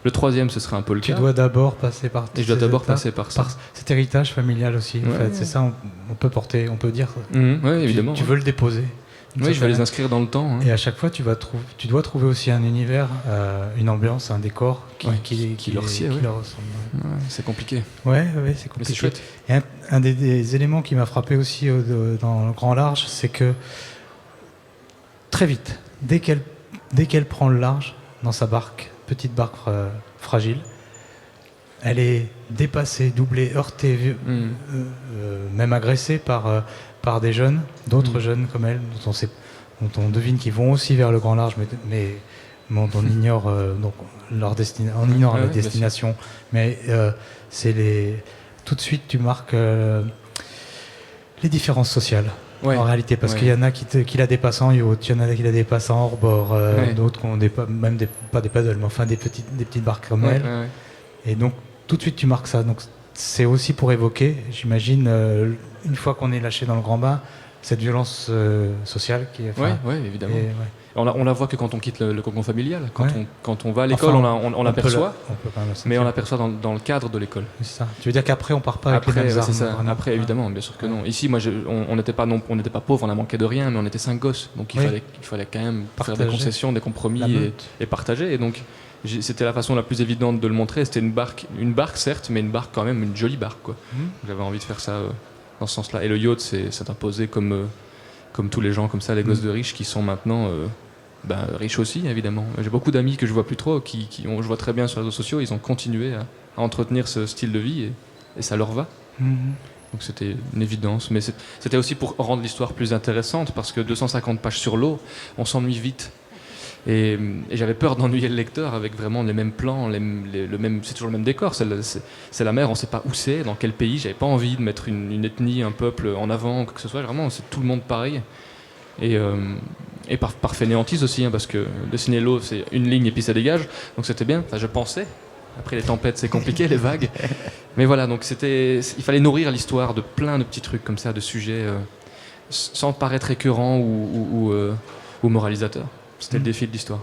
Le 3e, ce serait un peu le cas. Tu dois d'abord passer par... Et je dois d'abord passer par ça. Cet héritage familial aussi, en fait. C'est ça, on peut porter, on peut dire. Oui, évidemment. Tu veux le déposer. Oui, je vais les inscrire dans le temps. Et à chaque fois, tu dois trouver aussi un univers, une ambiance, un décor qui leur ressemble. C'est compliqué. Ouais, c'est compliqué. Mais c'est chouette. Et un des éléments qui m'a frappé aussi dans le grand large, c'est que très vite, dès qu'elle prend le large dans sa barque, petite barque fragile, elle est dépassée, doublée, heurtée, même agressée par des jeunes, d'autres jeunes comme elle, dont on devine qu'ils vont aussi vers le grand large, mais dont on ignore leur la destination. Mais tout de suite, tu marques les différences sociales. En réalité, parce qu'il y en a qui la dépassent en yacht, il y en a qui la dépassent en hors-bord, d'autres qui ont pas des paddles, mais enfin des petites barques comme elle. Et donc, tout de suite, tu marques ça. Donc, c'est aussi pour évoquer, j'imagine, une fois qu'on est lâché dans le grand bain, cette violence sociale qui est... Oui, évidemment. On la voit que quand on quitte le cocon familial. Quand on va à l'école, on l'aperçoit, mais on l'aperçoit dans le cadre de l'école. C'est ça. Tu veux dire qu'après, on part pas avec les mêmes armes. C'est ça. Après, évidemment, bien sûr que non. Ici, moi, on n'était pas pauvres, on a manqué de rien, mais on était 5 gosses. Donc il fallait quand même faire des concessions, des compromis et partager. Et donc, c'était la façon la plus évidente de le montrer. C'était une barque certes, mais une barque quand même, une jolie barque, quoi. J'avais envie de faire ça dans ce sens-là. Et le yacht, c'est imposé comme tous les gens comme ça, les gosses de riches qui sont maintenant riches aussi, évidemment. J'ai beaucoup d'amis que je vois plus trop, je vois très bien sur les réseaux sociaux, ils ont continué à entretenir ce style de vie et ça leur va. Donc c'était une évidence. Mais c'était aussi pour rendre l'histoire plus intéressante, parce que 250 pages sur l'eau, on s'ennuie vite. Et j'avais peur d'ennuyer le lecteur avec vraiment les mêmes plans, c'est toujours le même décor. C'est la mer, on ne sait pas où c'est, dans quel pays. J'avais pas envie de mettre une ethnie, un peuple en avant, quoi que ce soit. Vraiment, c'est tout le monde pareil. Et par fainéantise aussi, parce que dessiner l'eau, c'est une ligne et puis ça dégage. Donc c'était bien. Enfin, je pensais. Après les tempêtes, c'est compliqué, les vagues. Mais voilà, donc il fallait nourrir l'histoire de plein de petits trucs comme ça, de sujets, sans paraître écœurant ou moralisateur. C'était le défi de l'histoire.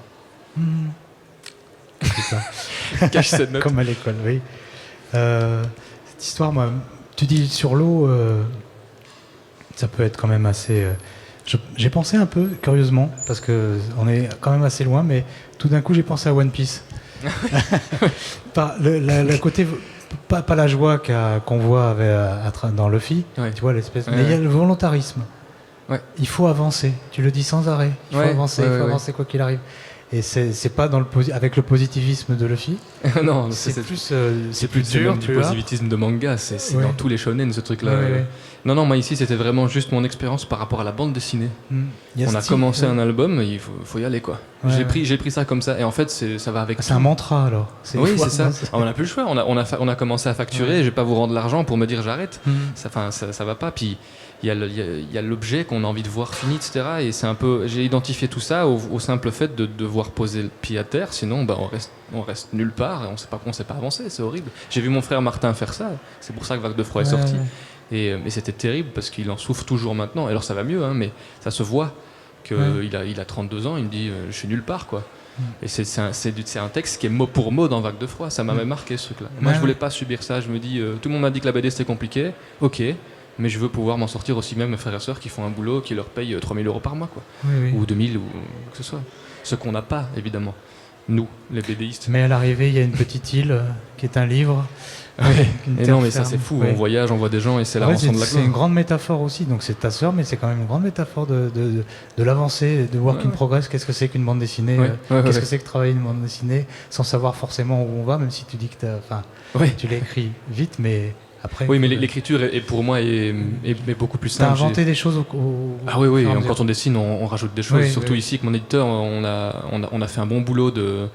C'est ça. Cache cette note. Comme à l'école, oui. Cette histoire, moi, tu dis sur l'eau, ça peut être quand même assez... j'ai pensé un peu, curieusement, parce qu'on est quand même assez loin, mais tout d'un coup, j'ai pensé à One Piece. Le côté... Pas la joie qu'on voit dans Luffy, Ouais. tu vois, l'espèce... Ouais, mais il y a le volontarisme. Ouais. Il faut avancer, tu le dis sans arrêt. Il faut avancer quoi qu'il arrive. Et c'est pas avec le positivisme de Luffy. Non, c'est plus c'est plus dur, du positivisme de manga, c'est Ouais. dans tous les shonen ce truc-là. Ouais. Non, moi ici c'était vraiment juste mon expérience par rapport à la bande dessinée. Il y On a ce commencé type, un album, il faut y aller quoi. Ouais, J'ai pris ça comme ça, et en fait ça va avec c'est un mantra alors. Oui, fou, c'est ça. hein, On n'a plus le choix. On a commencé à facturer. Ouais. Je vais pas vous rendre l'argent pour me dire j'arrête. Mm. Ça va pas. Puis il y a l'objet qu'on a envie de voir fini, etc. Et c'est un peu. J'ai identifié tout ça au simple fait de devoir poser le pied à terre. Sinon, on reste nulle part et on sait pas avancer. C'est horrible. J'ai vu mon frère Martin faire ça. C'est pour ça que Vague de froid est sorti. Et c'était terrible parce qu'il en souffre toujours maintenant. Alors ça va mieux, hein, mais ça se voit qu'il il a 32 ans. Il me dit je suis nulle part quoi. Et c'est un texte qui est mot pour mot dans Vague de froid. Ça m'avait marqué ce truc-là. Moi, je voulais pas subir ça. Je me dis, tout le monde m'a dit que la BD c'était compliqué. Ok, mais je veux pouvoir m'en sortir aussi même mes frères et sœurs qui font un boulot qui leur paye 3 000 € par mois, quoi. Oui. Ou 2 000, ou que ce soit. Ce qu'on n'a pas, évidemment. Nous, les BDistes. Mais à l'arrivée, il y a une petite île qui est un livre. Et non, mais ça c'est fou. Ouais. On voyage, on voit des gens et c'est la rançon de la C'est gloire. une grande métaphore aussi. Donc c'est ta sœur, mais c'est quand même une grande métaphore de l'avancée, de voir qu'une progresse. Qu'est-ce que c'est qu'une bande dessinée Qu'est-ce que c'est que travailler une bande dessinée sans savoir forcément où on va, même si tu dis que tu l'as écrit vite, mais après. Oui, mais l'écriture est pour moi est beaucoup plus simple. T'as inventé des choses Ah oui. Quand on dessine, on rajoute des choses. Surtout ici, avec mon éditeur, on a fait un bon boulot de.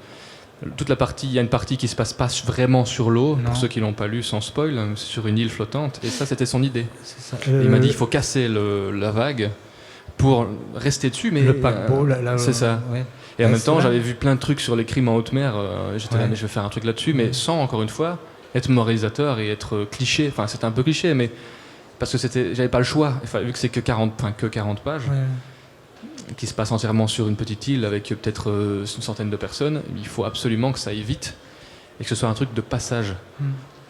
Toute la partie, il y a une partie qui se passe pas vraiment sur l'eau, pour ceux qui l'ont pas lu sans spoil, c'est sur une île flottante. Et ça, c'était son idée. C'est ça. Il m'a dit il faut casser la vague pour rester dessus, mais le paquebot, c'est ça. Ouais. Et en même temps, j'avais vu plein de trucs sur les crimes en haute mer. J'étais là, mais je vais faire un truc là-dessus, mais sans encore une fois être moralisateur et être cliché. Enfin, c'était un peu cliché, mais parce que j'avais pas le choix. Enfin, vu que c'est que 40 pages. Ouais. Qui se passe entièrement sur une petite île avec peut-être une centaine de personnes, il faut absolument que ça aille vite et que ce soit un truc de passage.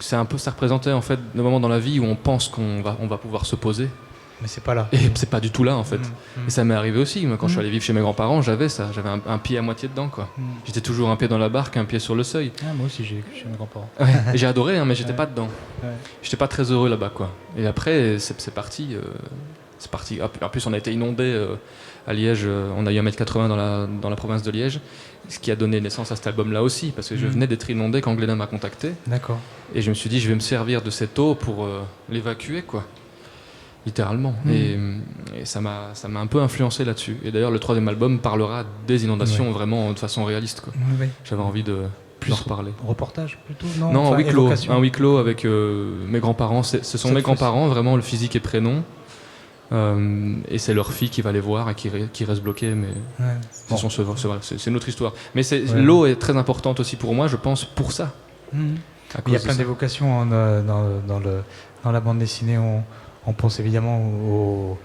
C'est un peu, ça représentait en fait le moment dans la vie où on pense qu'on va pouvoir se poser. Mais c'est pas là. Et c'est pas du tout là en fait. Et ça m'est arrivé aussi. Moi, quand je suis allé vivre chez mes grands-parents, j'avais ça. J'avais un pied à moitié dedans quoi. J'étais toujours un pied dans la barque, un pied sur le seuil. Ah, moi aussi j'ai vécu chez mes grands-parents. Et j'ai adoré, hein, mais j'étais pas dedans. J'étais pas très heureux là-bas quoi. Et après c'est parti. C'est parti. En plus, on a été inondé à Liège. On a eu 1,80 m dans la province de Liège, ce qui a donné naissance à cet album-là aussi, parce que je venais d'être inondé quand Glénat m'a contacté. D'accord. Et je me suis dit, je vais me servir de cette eau pour l'évacuer, quoi. Littéralement. Et ça m'a un peu influencé là-dessus. Et d'ailleurs, le 3e album parlera des inondations vraiment de façon réaliste, quoi. Oui. J'avais envie d'en reparler. Reportage plutôt Non, un huis clos avec mes grands-parents. Ce sont mes grands-parents, vraiment, le physique et prénom. Et c'est leur fille qui va les voir et qui reste bloquée, mais c'est une autre histoire. Mais l'eau est très importante aussi pour moi, je pense, pour ça. Il y a plein d'évocations dans la bande dessinée. On pense évidemment aux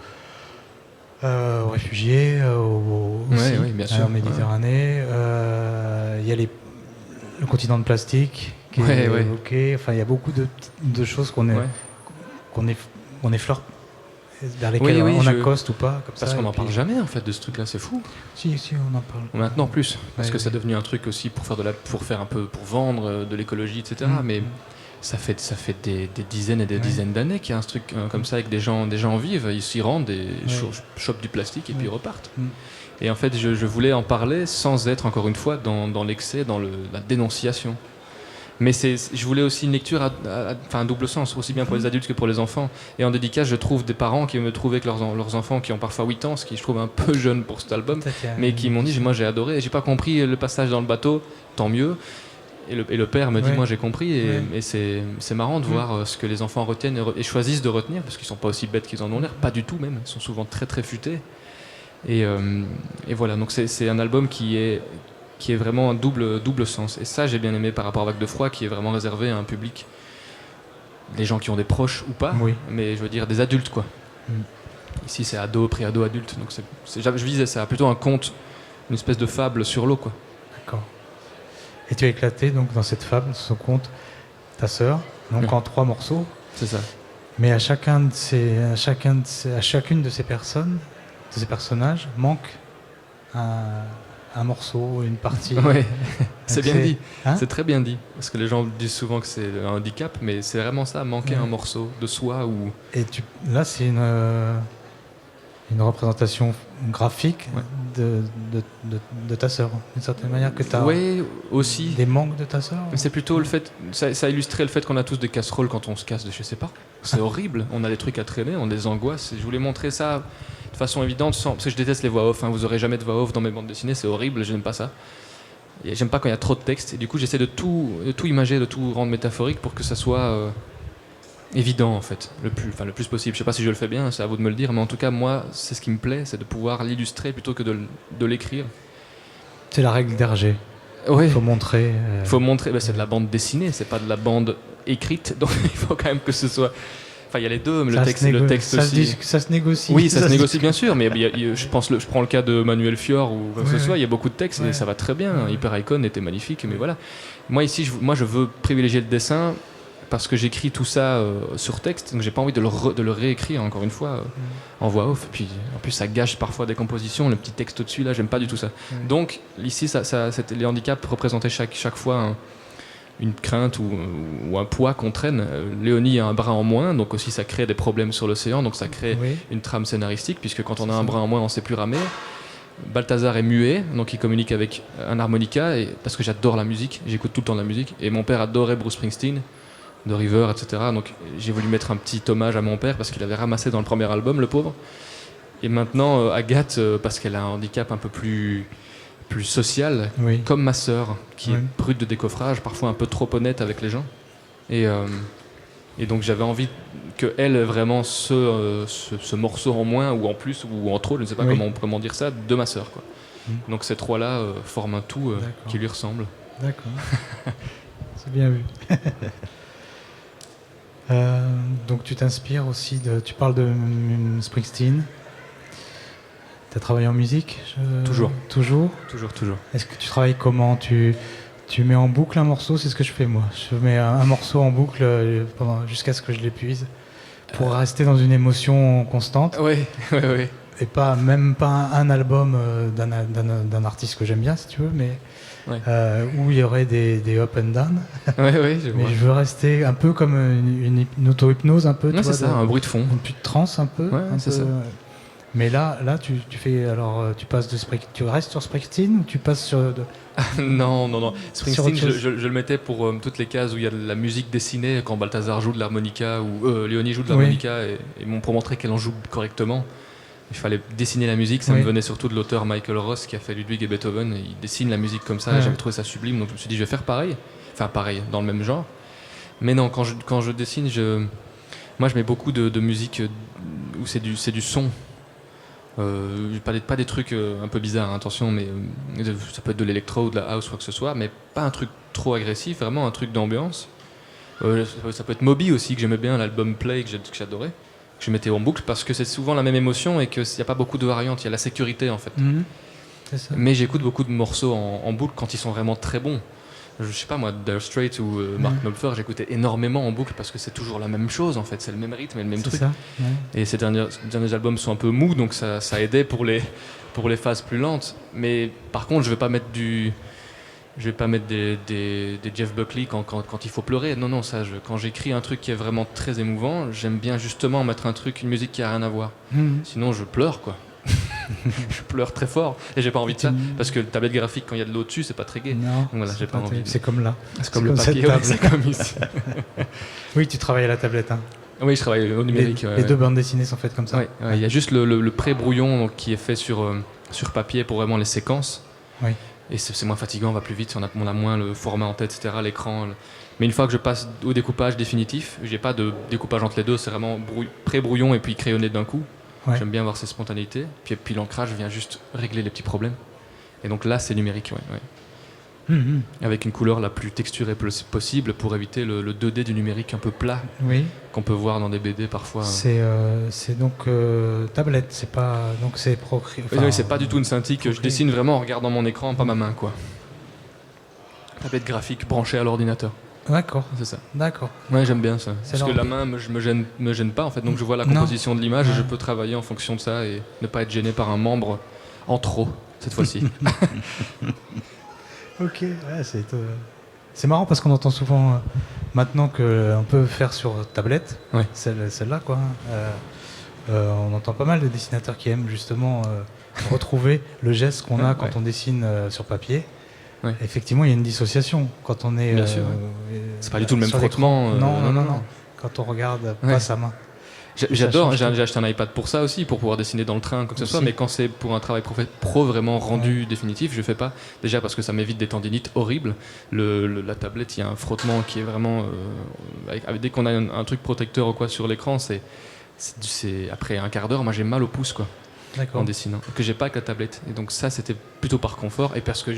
réfugiés, oui, bien sûr, en Méditerranée. Il y a le continent de plastique qui est évoqué. Enfin, il y a beaucoup de choses qu'on effleure, vers lesquelles on accoste ou pas. Parce qu'on n'en parle jamais en fait de ce truc-là, c'est fou. Si, on en parle. Maintenant plus, parce que c'est devenu un truc aussi pour faire un peu, pour vendre de l'écologie, etc. Mais ça fait des dizaines et des dizaines d'années qu'il y a un truc comme ça, avec des gens vivent, ils s'y rendent et chopent du plastique et puis ils repartent. Et en fait, je voulais en parler sans être encore une fois dans l'excès, dans la dénonciation. Mais je voulais aussi une lecture à un double sens, aussi bien pour les adultes que pour les enfants. Et en dédicace, je trouve des parents qui me trouvaient que leurs enfants, qui ont parfois 8 ans, ce qui je trouve un peu jeune pour cet album, mais qui m'ont dit, moi j'ai adoré, j'ai pas compris le passage dans le bateau, tant mieux. Et le père me dit, moi j'ai compris, et c'est marrant de voir ce que les enfants retiennent et choisissent de retenir, parce qu'ils sont pas aussi bêtes qu'ils en ont l'air, pas du tout même, ils sont souvent très très futés. Et voilà, donc c'est un album qui est vraiment un double sens. Et ça, j'ai bien aimé par rapport à Vague de froid, qui est vraiment réservé à un public, des gens qui ont des proches ou pas, mais je veux dire des adultes, quoi. Ici, c'est ado, pré-ado, adulte. Donc je visais ça, plutôt un conte, une espèce de fable sur l'eau, quoi. D'accord. Et tu as éclaté donc dans cette fable, ce conte, ta sœur, donc en 3 morceaux. C'est ça. Mais à chacune de ces personnes, de ces personnages, manque un morceau, une partie. Ouais, c'est bien dit. Hein, C'est très bien dit. Parce que les gens disent souvent que c'est un handicap, mais c'est vraiment ça, manquer un morceau de soi ou. et là, c'est une représentation graphique de ta sœur, d'une certaine manière, que tu as Oui, aussi. des manques de ta sœur. C'est plutôt le fait, ça illustrait le fait qu'on a tous des casseroles quand on se casse de chez ses parents. C'est horrible, on a des trucs à traîner, on a des angoisses. Et je voulais montrer ça de façon évidente, parce que je déteste les voix off. Vous aurez jamais de voix off dans mes bandes dessinées, c'est horrible, j'aime pas ça. Et j'aime pas quand il y a trop de texte. Et du coup, j'essaie de tout imager, de tout rendre métaphorique pour que ça soit évident en fait, le plus possible. Je sais pas si je le fais bien, c'est à vous de me le dire, mais en tout cas, moi, c'est ce qui me plaît, c'est de pouvoir l'illustrer plutôt que de l'écrire. C'est la règle d'Hergé. Ouais. Il faut montrer. C'est de la bande dessinée, c'est pas de la bande écrite, donc il faut quand même que ce soit. Enfin, il y a les deux, mais le texte aussi. Ça se négocie. Oui, ça se négocie bien sûr, mais je prends le cas de Manuel Fior ou quoi que ce soit, il y a beaucoup de textes et ça va très bien. Hyper Icon était magnifique, mais voilà. Moi ici, je veux privilégier le dessin parce que j'écris tout ça sur texte, donc j'ai pas envie de le réécrire encore une fois en voix off. Et puis en plus, ça gâche parfois des compositions, le petit texte au-dessus là, j'aime pas du tout ça. Donc ici, les handicaps représentaient chaque fois une crainte ou un poids qu'on traîne. Léonie a un bras en moins, donc aussi ça crée des problèmes sur l'océan, donc ça crée une trame scénaristique, puisque quand on a un bras en moins, on sait plus ramer. Balthazar est muet, donc il communique avec un harmonica, parce que j'adore la musique, j'écoute tout le temps de la musique, et mon père adorait Bruce Springsteen, The River, etc. Donc j'ai voulu mettre un petit hommage à mon père, parce qu'il avait ramassé dans le premier album, le pauvre. Et maintenant, Agathe, parce qu'elle a un handicap un peu plus sociale, comme ma sœur, qui est brute de décoffrage, parfois un peu trop honnête avec les gens. Et donc j'avais envie qu'elle ait vraiment ce morceau en moins, ou en plus, ou en trop, je ne sais pas comment dire ça, de ma sœur. Quoi. Donc ces trois-là forment un tout qui lui ressemble. D'accord. C'est bien vu. Donc tu t'inspires aussi tu parles de Springsteen. Tu as travaillé en musique Toujours. Toujours. Est-ce que tu travailles comment tu mets en boucle un morceau, c'est ce que je fais moi. Je mets un morceau en boucle jusqu'à ce que je l'épuise pour rester dans une émotion constante. Oui. Et même pas un album d'un artiste que j'aime bien, si tu veux, mais où il y aurait des up and down. Mais je veux rester un peu comme une auto-hypnose, un peu. C'est ça, un bruit de fond. Une petite trance, un peu. C'est ça. Mais là, tu fais alors, tu restes sur Springsteen ou tu passes sur Non. Springsteen, je le mettais pour toutes les cases où il y a de la musique dessinée, quand Balthazar joue de l'harmonica ou Léonie joue de l'harmonica, et pour montrer qu'elle en joue correctement, il fallait dessiner la musique. Ça me venait surtout de l'auteur Michael Ross qui a fait Ludwig et Beethoven. Et il dessine la musique comme ça. Et j'avais trouvé ça sublime, donc je me suis dit je vais faire pareil. Enfin pareil, dans le même genre. Mais non, quand je dessine, moi je mets beaucoup de musique où c'est du son. Pas des trucs un peu bizarres, attention, mais ça peut être de l'électro ou de la house ou quoi que ce soit, mais pas un truc trop agressif, vraiment un truc d'ambiance. Ça peut être Moby aussi, que j'aimais bien, l'album Play que j'adorais, que je mettais en boucle parce que c'est souvent la même émotion et qu'il n'y a pas beaucoup de variantes, il y a la sécurité en fait. C'est ça. Mais j'écoute beaucoup de morceaux en boucle quand ils sont vraiment très bons. Je sais pas moi, Dire Straits ou Mark Knopfler, j'écoutais énormément en boucle parce que c'est toujours la même chose en fait, c'est le même rythme et le même truc. Ça, Et ces derniers albums sont un peu mous, donc ça aidait pour les phases plus lentes. Mais par contre, je vais pas mettre des Jeff Buckley quand il faut pleurer. Non, quand j'écris un truc qui est vraiment très émouvant, j'aime bien justement mettre une musique qui a rien à voir. Sinon, je pleure quoi. Je pleure très fort et j'ai pas envie de ça parce que le tablette graphique quand il y a de l'eau dessus c'est pas très gai. Non, donc voilà, j'ai pas envie. C'est comme là. C'est comme le papier, c'est comme ici. Oui, tu travailles à la tablette. Hein. Oui, je travaille au numérique. Les deux bandes dessinées sont faites comme ça. Il y a juste le pré-brouillon donc, qui est fait sur papier pour vraiment les séquences. Oui. Et c'est moins fatigant, on va plus vite, on a moins le format en tête, etc. L'écran. Mais une fois que je passe au découpage définitif, j'ai pas de découpage entre les deux, c'est vraiment pré-brouillon et puis crayonné d'un coup. J'aime bien voir ces spontanéités. Puis l'ancrage vient juste régler les petits problèmes. Et donc là, c'est numérique, avec une couleur la plus texturée possible pour éviter le 2D du numérique un peu plat qu'on peut voir dans des BD parfois. C'est donc tablette, c'est pas donc c'est c'est pas du tout une Cintiq. Je dessine vraiment en regardant mon écran, pas ma main, quoi. Tablette graphique branchée à l'ordinateur. D'accord, C'est ça. d'accord. Ouais, j'aime bien ça. C'est Parce que l'ordi. la main me gêne pas en fait. Donc je vois la Non. composition de l'image et je Ouais. peux travailler en fonction de ça et ne pas être gêné par un membre en trop cette fois-ci. Ok, ouais, c'est marrant parce qu'on entend souvent maintenant qu'on peut faire sur tablette, Ouais. celle-là quoi. On entend pas mal de dessinateurs qui aiment justement retrouver le geste qu'on a quand Ouais. on dessine sur papier. Ouais. Effectivement, il y a une dissociation quand on est. Bien sûr, C'est pas du tout le même sur l'écran. frottement. Non. Quand on regarde pas Ouais. sa main. J'adore, change tout. j'ai acheté un iPad pour ça aussi, pour pouvoir dessiner dans le train, quoi que ce soit, Aussi. mais quand c'est pour un travail pro vraiment rendu définitif, je fais pas. Déjà parce que ça m'évite des tendinites horribles. La tablette, il y a un frottement qui est vraiment. Dès qu'on a un truc protecteur ou quoi sur l'écran, c'est après un quart d'heure, moi j'ai mal au pouce quoi, en D'accord. dessinant, que j'ai pas avec la tablette. Et donc ça, c'était plutôt par confort et parce que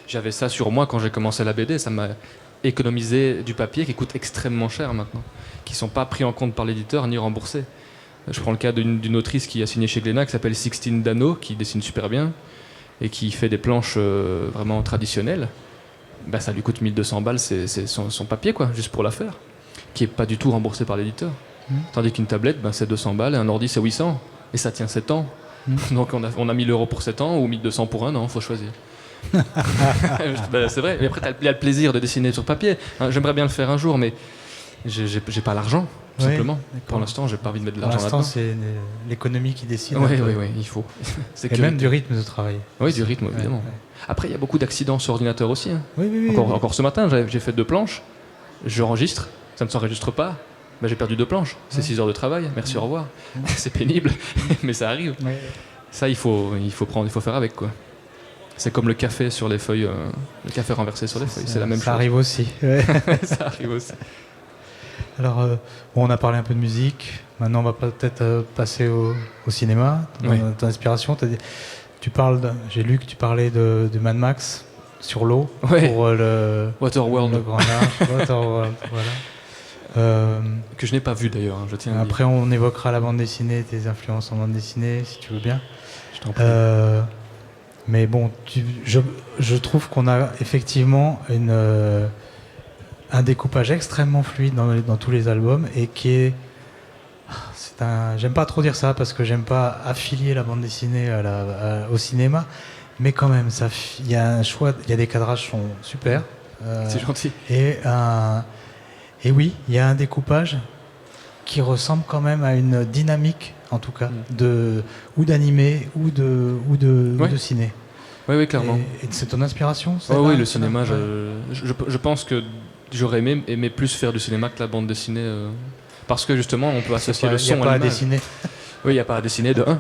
j'avais ça sur moi quand j'ai commencé la BD, ça m'a économisé du papier qui coûte extrêmement cher maintenant, qui sont pas pris en compte par l'éditeur ni remboursés. Je prends le cas d'une autrice qui a signé chez Glénat qui s'appelle Sixtine Dano, qui dessine super bien et qui fait des planches vraiment traditionnelles. Bah, ça lui coûte 1200 balles, c'est son papier quoi, juste pour la faire, qui est pas du tout remboursé par l'éditeur. Tandis qu'une tablette, ben, c'est 200 balles et un ordi c'est 800 et ça tient 7 ans. Donc on a 1000 euros pour 7 ans ou 1200 pour un an, faut choisir. Ben, c'est vrai, mais après il y a le plaisir de dessiner sur papier. Hein, j'aimerais bien le faire un jour, mais j'ai pas l'argent, tout Ouais, simplement. d'accord. Pour l'instant, j'ai pas envie de mettre de Pour l'argent l'instant, là-dedans. c'est l'économie qui décide. Oui, un peu. oui, il faut. Et même du rythme de travail. Oui, du rythme, Ouais, évidemment. ouais. Après, il y a beaucoup d'accidents sur ordinateur aussi. Hein. Oui. Encore ce matin, j'ai fait 2 planches, j'enregistre, ça ne s'enregistre pas. Ben, j'ai perdu 2 planches, c'est 6 heures de travail, merci, au revoir. C'est pénible, mais ça arrive. Ouais. Ça, il faut faire avec quoi. C'est comme le café sur les feuilles, le café renversé sur les feuilles, c'est la même Ça chose. arrive aussi. Ouais. Ça arrive aussi. Alors, bon, on a parlé un peu de musique. Maintenant, on va peut-être passer au cinéma. Oui. Ton inspiration, j'ai lu que tu parlais de Mad Max sur l'eau Ouais. pour le Waterworld, grand large. Waterworld, voilà. que je n'ai pas vu d'ailleurs, hein, je tiens à le dire. Après, on évoquera la bande dessinée, tes influences en bande dessinée, si tu veux bien. Je t'en prie. Mais bon, je trouve qu'on a effectivement un découpage extrêmement fluide dans tous les albums et qui est. J'aime pas trop dire ça parce que j'aime pas affilier la bande dessinée au cinéma, mais quand même, il y a un choix, il y a des cadrages qui sont super. C'est gentil. Et oui, il y a un découpage qui ressemble quand même à une dynamique, en tout cas, ou d'animé ou de ciné. Oui, clairement. Et c'est ton inspiration Oui, le cinéma, Ouais. je pense que j'aurais aimé plus faire du cinéma que la bande dessinée. Parce que justement, on peut associer le Il son n'y a pas à l'image. dessiner. Oui, il n'y a pas à dessiner de 1.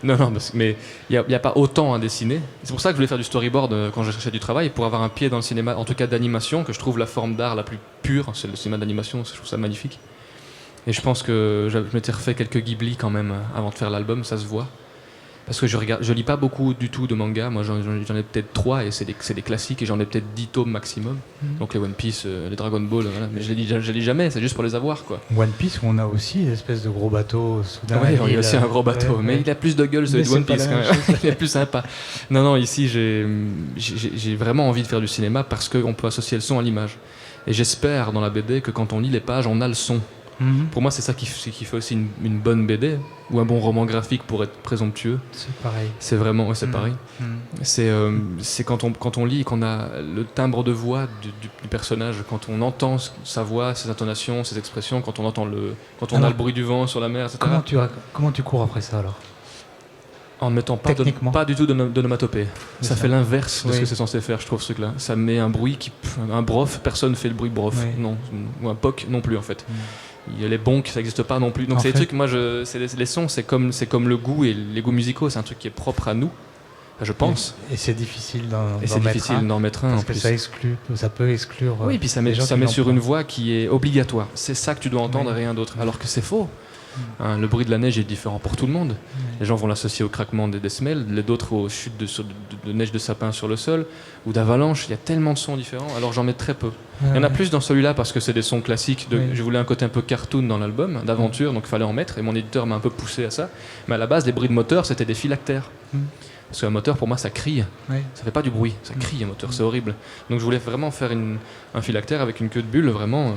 non, mais il n'y a pas autant à dessiner. C'est pour ça que je voulais faire du storyboard quand je cherchais du travail, pour avoir un pied dans le cinéma, en tout cas d'animation, que je trouve la forme d'art la plus pure. C'est le cinéma d'animation, je trouve ça magnifique. Et je pense que je m'étais refait quelques Ghibli quand même avant de faire l'album, ça se voit. Parce que je lis pas beaucoup du tout de manga, moi j'en ai peut-être 3 et c'est des classiques et j'en ai peut-être 10 tomes maximum. Donc les One Piece, les Dragon Ball, voilà. Mais je les lis jamais, c'est juste pour les avoir quoi. One Piece, où on a aussi une espèce de gros bateau soudain. Ouais, il y a aussi un gros bateau, mais il a plus de gueule celui Mais de One c'est pas Piece la quand même même. chose. Il est plus sympa. Non, ici j'ai vraiment envie de faire du cinéma parce qu'on peut associer le son à l'image. Et j'espère dans la BD que quand on lit les pages, on a le son. Pour moi, c'est ça qui fait aussi une bonne BD ou un bon roman graphique pour être présomptueux. C'est pareil. C'est vraiment, ouais, c'est pareil. Mhm. C'est quand on lit, qu'on a le timbre de voix du personnage, quand on entend sa voix, ses intonations, ses expressions, quand on entend quand on Alors, a le bruit du vent sur la mer, etc. Comment tu cours après ça alors? En ne mettant Techniquement. pas du tout d'onomatopée. Ça fait l'inverse de ce Oui. que c'est censé faire, je trouve, ce truc-là. Ça met un bruit un brof, personne fait le bruit brof. Oui. Non, ou un poc non plus en fait. Il y a les bonks, ça n'existe pas non plus. Donc En c'est des fait- trucs, moi, les sons, c'est comme le goût et les goûts musicaux, c'est un truc qui est propre à nous, je pense. Et c'est difficile Et c'est difficile d'en mettre un en parce que plus. ça peut exclure. Oui, puis ça les met, gens ça qui met n'ont sur pas. une voix qui est obligatoire. C'est ça que tu dois entendre Oui. et rien d'autre. Alors que c'est faux. Hein, le bruit de la neige est différent pour tout le monde. Les gens vont l'associer au craquement des semelles, d'autres aux chutes de neige de sapin sur le sol ou d'avalanche. Il y a tellement de sons différents, alors j'en mets très peu. Il y en a plus dans celui-là parce que c'est des sons classiques. Oui. Je voulais un côté un peu cartoon dans l'album, d'aventure, donc il fallait en mettre. Et mon éditeur m'a un peu poussé à ça. Mais à la base, les bruits de moteur, c'était des phylactères. Parce qu'un moteur, pour moi, ça crie. Oui. Ça fait pas du bruit, ça crie un moteur, c'est horrible. Donc je voulais vraiment faire un phylactère avec une queue de bulle, vraiment,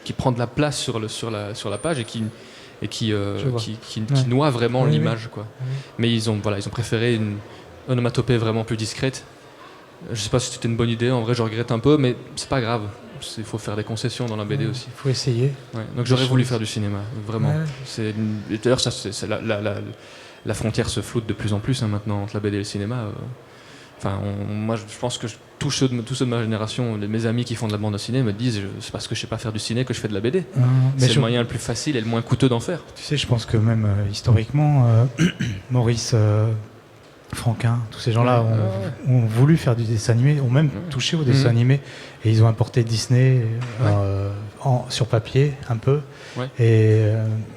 qui prend de la place sur la page et qui noie vraiment l'image, quoi. Oui. Mais ils ont préféré une onomatopée vraiment plus discrète. Je sais pas si c'était une bonne idée, en vrai je regrette un peu, mais c'est pas grave. Il faut faire des concessions dans la BD aussi. Il faut essayer. Ouais. Donc j'aurais voulu faire du cinéma, vraiment. Ouais. Et d'ailleurs, ça, c'est la frontière se floute de plus en plus, hein, maintenant entre la BD et le cinéma. Moi, je pense que tous ceux de ma génération, mes amis qui font de la bande dessinée me disent c'est parce que je sais pas faire du ciné que je fais de la BD. C'est le moyen le plus facile et le moins coûteux d'en faire. Tu sais, je pense que même historiquement, Maurice Franquin, tous ces gens-là ont voulu faire du dessin animé, ont même touché au dessin animé, et ils ont importé Disney sur papier un peu, et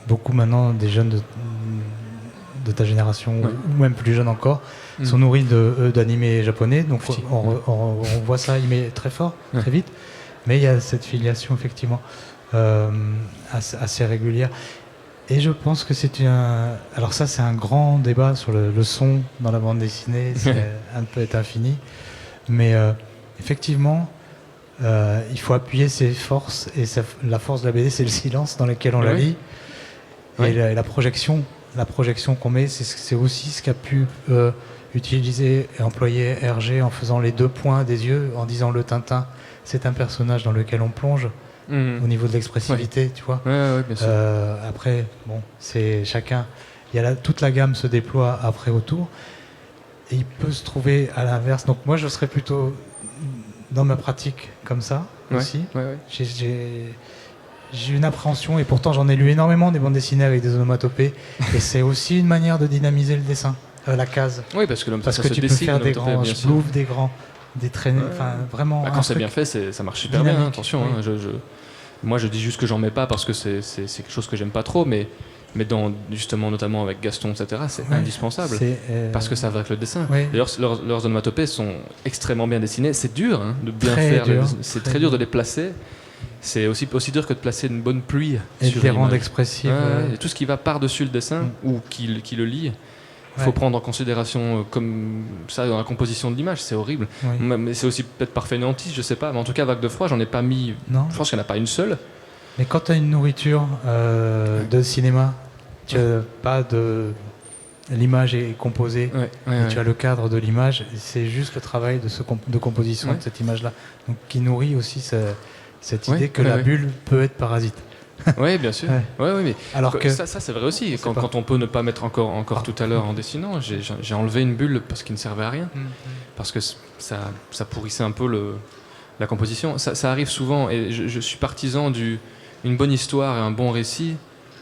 beaucoup maintenant des jeunes de ta génération, ou même plus jeunes encore, sont nourris d'animés japonais, donc on voit ça animé très fort, très vite, mais il y a cette filiation effectivement assez régulière. Et je pense que c'est alors ça, c'est un grand débat sur le son dans la bande dessinée, peut-être infini, mais effectivement, il faut appuyer ses forces, et la force de la BD, c'est le silence dans lequel on la lit, et la projection qu'on met, c'est aussi ce qu'a pu utiliser et employer Hergé en faisant les 2 points des yeux, en disant le Tintin, c'est un personnage dans lequel on plonge. Au niveau de l'expressivité, tu vois. Bien sûr. Après, bon, c'est chacun. Toute la gamme se déploie après autour, et il peut se trouver à l'inverse. Donc moi, je serais plutôt dans ma pratique comme ça aussi. J'ai une appréhension, et pourtant j'en ai lu énormément des bandes dessinées avec des onomatopées, et c'est aussi une manière de dynamiser le dessin, la case. Oui, parce que tu peux faire des grands sploufs, des traînées, vraiment. Quand c'est bien fait, ça marche super bien, attention. Moi, je dis juste que j'en mets pas parce que c'est quelque chose que j'aime pas trop, mais justement, notamment avec Gaston, etc., c'est indispensable, parce que ça va avec le dessin. D'ailleurs, leurs onomatopées sont extrêmement bien dessinées. C'est dur de bien faire, c'est très dur de les placer. C'est aussi dur que de placer une bonne pluie et de les rendre expressives. Et tout ce qui va par-dessus le dessin ou qui le lie. Il faut prendre en considération comme ça dans la composition de l'image, c'est horrible. Mais c'est aussi peut-être par fainéantise, je sais pas. Mais en tout cas, Vague de froid, j'en ai pas mis. Non. Je pense qu'il n'y en a pas une seule. Mais quand tu as une nourriture de cinéma, tu as pas de. L'image est composée, tu as le cadre de l'image, c'est juste le travail de composition de cette image-là. Donc qui nourrit aussi cette idée que la bulle peut être parasite. Oui, bien sûr. Mais alors que ça c'est vrai aussi. Quand on peut ne pas mettre encore tout à l'heure en dessinant, j'ai enlevé une bulle parce qu'il ne servait à rien, parce que ça pourrissait un peu la composition. Ça arrive souvent, et je suis partisan une bonne histoire et un bon récit.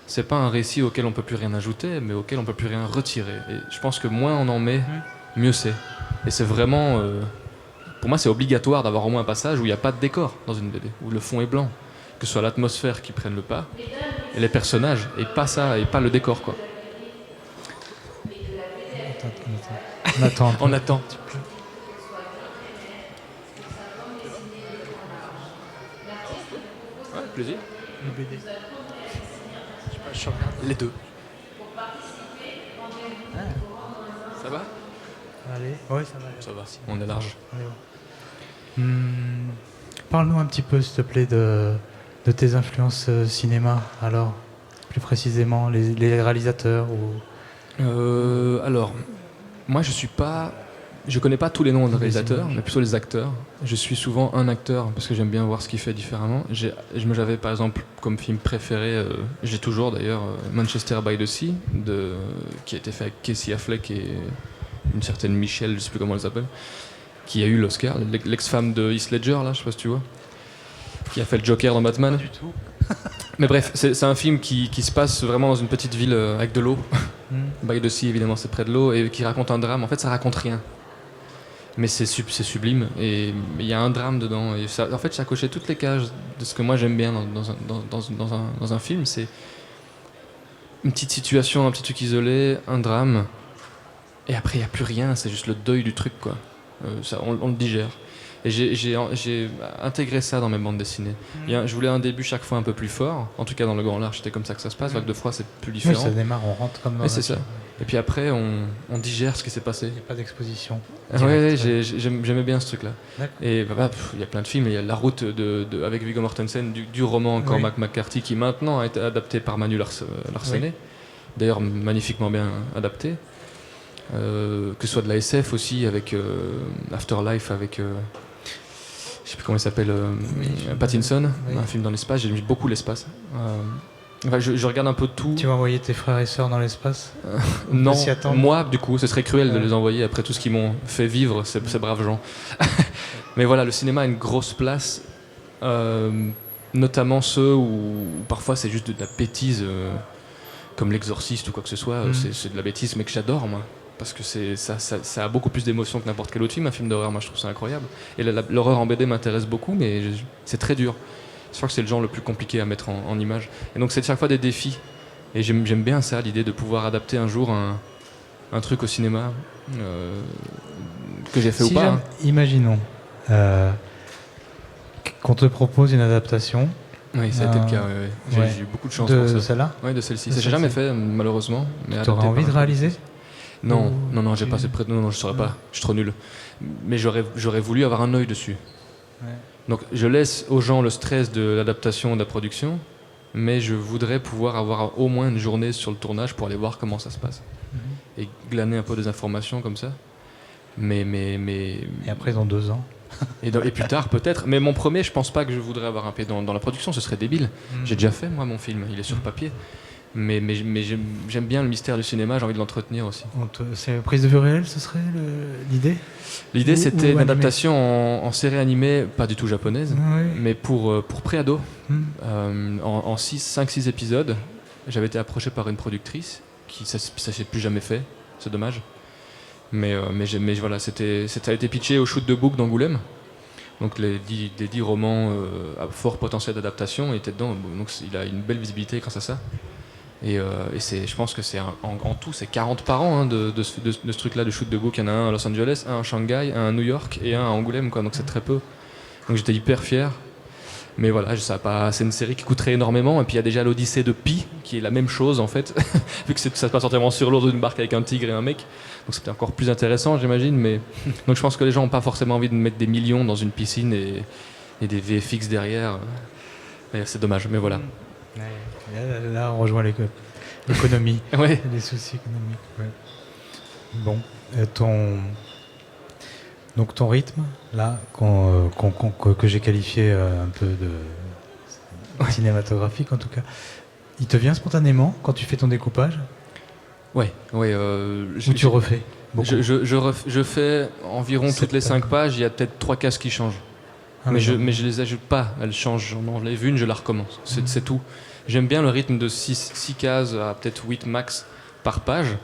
C'est pas un récit auquel on peut plus rien ajouter, mais auquel on peut plus rien retirer. Et je pense que moins on en met, mieux c'est. Et c'est vraiment, pour moi, c'est obligatoire d'avoir au moins un passage où il n'y a pas de décor dans une BD, où le fond est blanc. Que ce soit l'atmosphère qui prenne le pas, et les personnages, et pas ça, et pas le décor, quoi. On attend. Plaisir. Les BD. Les deux. Ça va ? Allez. Oui, ça va. Ça va. On est large. Parle-nous un petit peu, s'il te plaît, de tes influences cinéma, alors, plus précisément, les réalisateurs ou... Alors, moi je connais pas tous les noms de réalisateurs, mais plutôt les acteurs. Je suis souvent un acteur parce que j'aime bien voir ce qu'il fait différemment. J'avais par exemple comme film préféré, j'ai toujours d'ailleurs, Manchester by the Sea, qui a été fait avec Casey Affleck et une certaine Michelle, je sais plus comment elle s'appelle, qui a eu l'Oscar, l'ex-femme de Heath Ledger, là, je sais pas si tu vois, qui a fait le Joker dans Batman. Pas du tout. Mais bref, c'est un film qui se passe vraiment dans une petite ville avec de l'eau. By the Sea, évidemment, c'est près de l'eau, et qui raconte un drame. En fait, ça raconte rien. Mais c'est sublime, et il y a un drame dedans. Et ça, en fait, ça cochait toutes les cases de ce que moi j'aime bien dans un film. C'est une petite situation, un petit truc isolé, un drame, et après il n'y a plus rien, c'est juste le deuil du truc, quoi. On le digère. Et j'ai intégré ça dans mes bandes dessinées. Je voulais un début chaque fois un peu plus fort. En tout cas, dans Le Grand Large, c'était comme ça que ça se passe. Vague de froid, c'est plus différent. Oui, ça démarre, on rentre comme dans c'est ça. Et puis après, on digère ce qui s'est passé. Il n'y a pas d'exposition. Ouais, j'aimais bien ce truc-là. D'accord. Et il y a plein de films. Il y a La Route avec Viggo Mortensen, du roman Cormac McCarthy, qui maintenant a été adapté par Manu Larsenet. Oui. D'ailleurs, magnifiquement bien adapté. Que ce soit de la SF aussi, avec Afterlife, avec... je sais plus comment il s'appelle, Pattinson, un film dans l'espace. J'aime beaucoup l'espace. Je regarde un peu de tout. Tu vas envoyer tes frères et sœurs dans l'espace? Non, moi, du coup, ce serait cruel de les envoyer après tout ce qu'ils m'ont fait vivre, ces braves gens. Mais voilà, le cinéma a une grosse place, notamment ceux où parfois c'est juste de la bêtise, comme L'Exorciste ou quoi que ce soit. C'est de la bêtise, mais que j'adore, moi. Parce que ça a beaucoup plus d'émotion que n'importe quel autre film, un film d'horreur. Moi, je trouve ça incroyable. Et l'horreur en BD m'intéresse beaucoup, mais c'est très dur. Je crois que c'est le genre le plus compliqué à mettre en image. Et donc c'est chaque fois des défis. Et j'aime bien ça, l'idée de pouvoir adapter un jour un truc au cinéma que j'ai fait ou pas. Imaginons qu'on te propose une adaptation. Oui, ça a été le cas. J'ai eu beaucoup de chance de pour ça. Celle-là. Oui, de celle-ci. J'ai jamais fait, malheureusement. Tu aurais envie de réaliser? Non, j'ai pas cette non, je saurais pas. Je suis trop nul. Mais j'aurais voulu avoir un œil dessus. Ouais. Donc je laisse aux gens le stress de l'adaptation et de la production, mais je voudrais pouvoir avoir au moins une journée sur le tournage pour aller voir comment ça se passe. Et glaner un peu des informations comme ça. Mais... Et après, dans 2 ans et plus tard, peut-être. Mais mon premier, je pense pas que je voudrais avoir un pied dans la production, ce serait débile. J'ai déjà fait, moi, mon film, il est sur papier. Mais j'aime bien le mystère du cinéma, j'ai envie de l'entretenir aussi. C'est prise de vue réelle, ce serait l'idée? L'idée, c'était une adaptation en série animée, pas du tout japonaise, mais pour pré-ado, en 5-6 épisodes. J'avais été approché par une productrice, ça s'est plus jamais fait, c'est dommage. Mais voilà, ça a été pitché au Shoot de Book d'Angoulême. Donc les 10 romans à fort potentiel d'adaptation étaient dedans, donc il a une belle visibilité grâce à ça. Et je pense que c'est en tout, c'est 40 par an de ce truc-là, de Shoot the Book. Il y en a un à Los Angeles, un à Shanghai, un à New York et un à Angoulême, quoi. Donc c'est très peu. Donc j'étais hyper fier. Mais voilà, c'est une série qui coûterait énormément. Et puis il y a déjà l'Odyssée de Pi, qui est la même chose en fait, vu que ça se passe entièrement sur l'eau d'une barque avec un tigre et un mec. Donc c'était encore plus intéressant, j'imagine. Mais donc je pense que les gens n'ont pas forcément envie de mettre des millions dans une piscine et des VFX derrière. Et c'est dommage, mais voilà. Là, on rejoint l'économie, ouais. Les soucis économiques. Ouais. Bon, donc ton rythme, là, que j'ai qualifié un peu de cinématographique en tout cas, il te vient spontanément quand tu fais ton découpage? Ou tu refais beaucoup? Je fais environ toutes les 5 pages, il y a peut-être 3 cases qui changent. Mais je les ajoute pas, elles changent. J'en enlève une, je la recommence. C'est tout. J'aime bien le rythme de 6 cases à peut-être 8 max par page,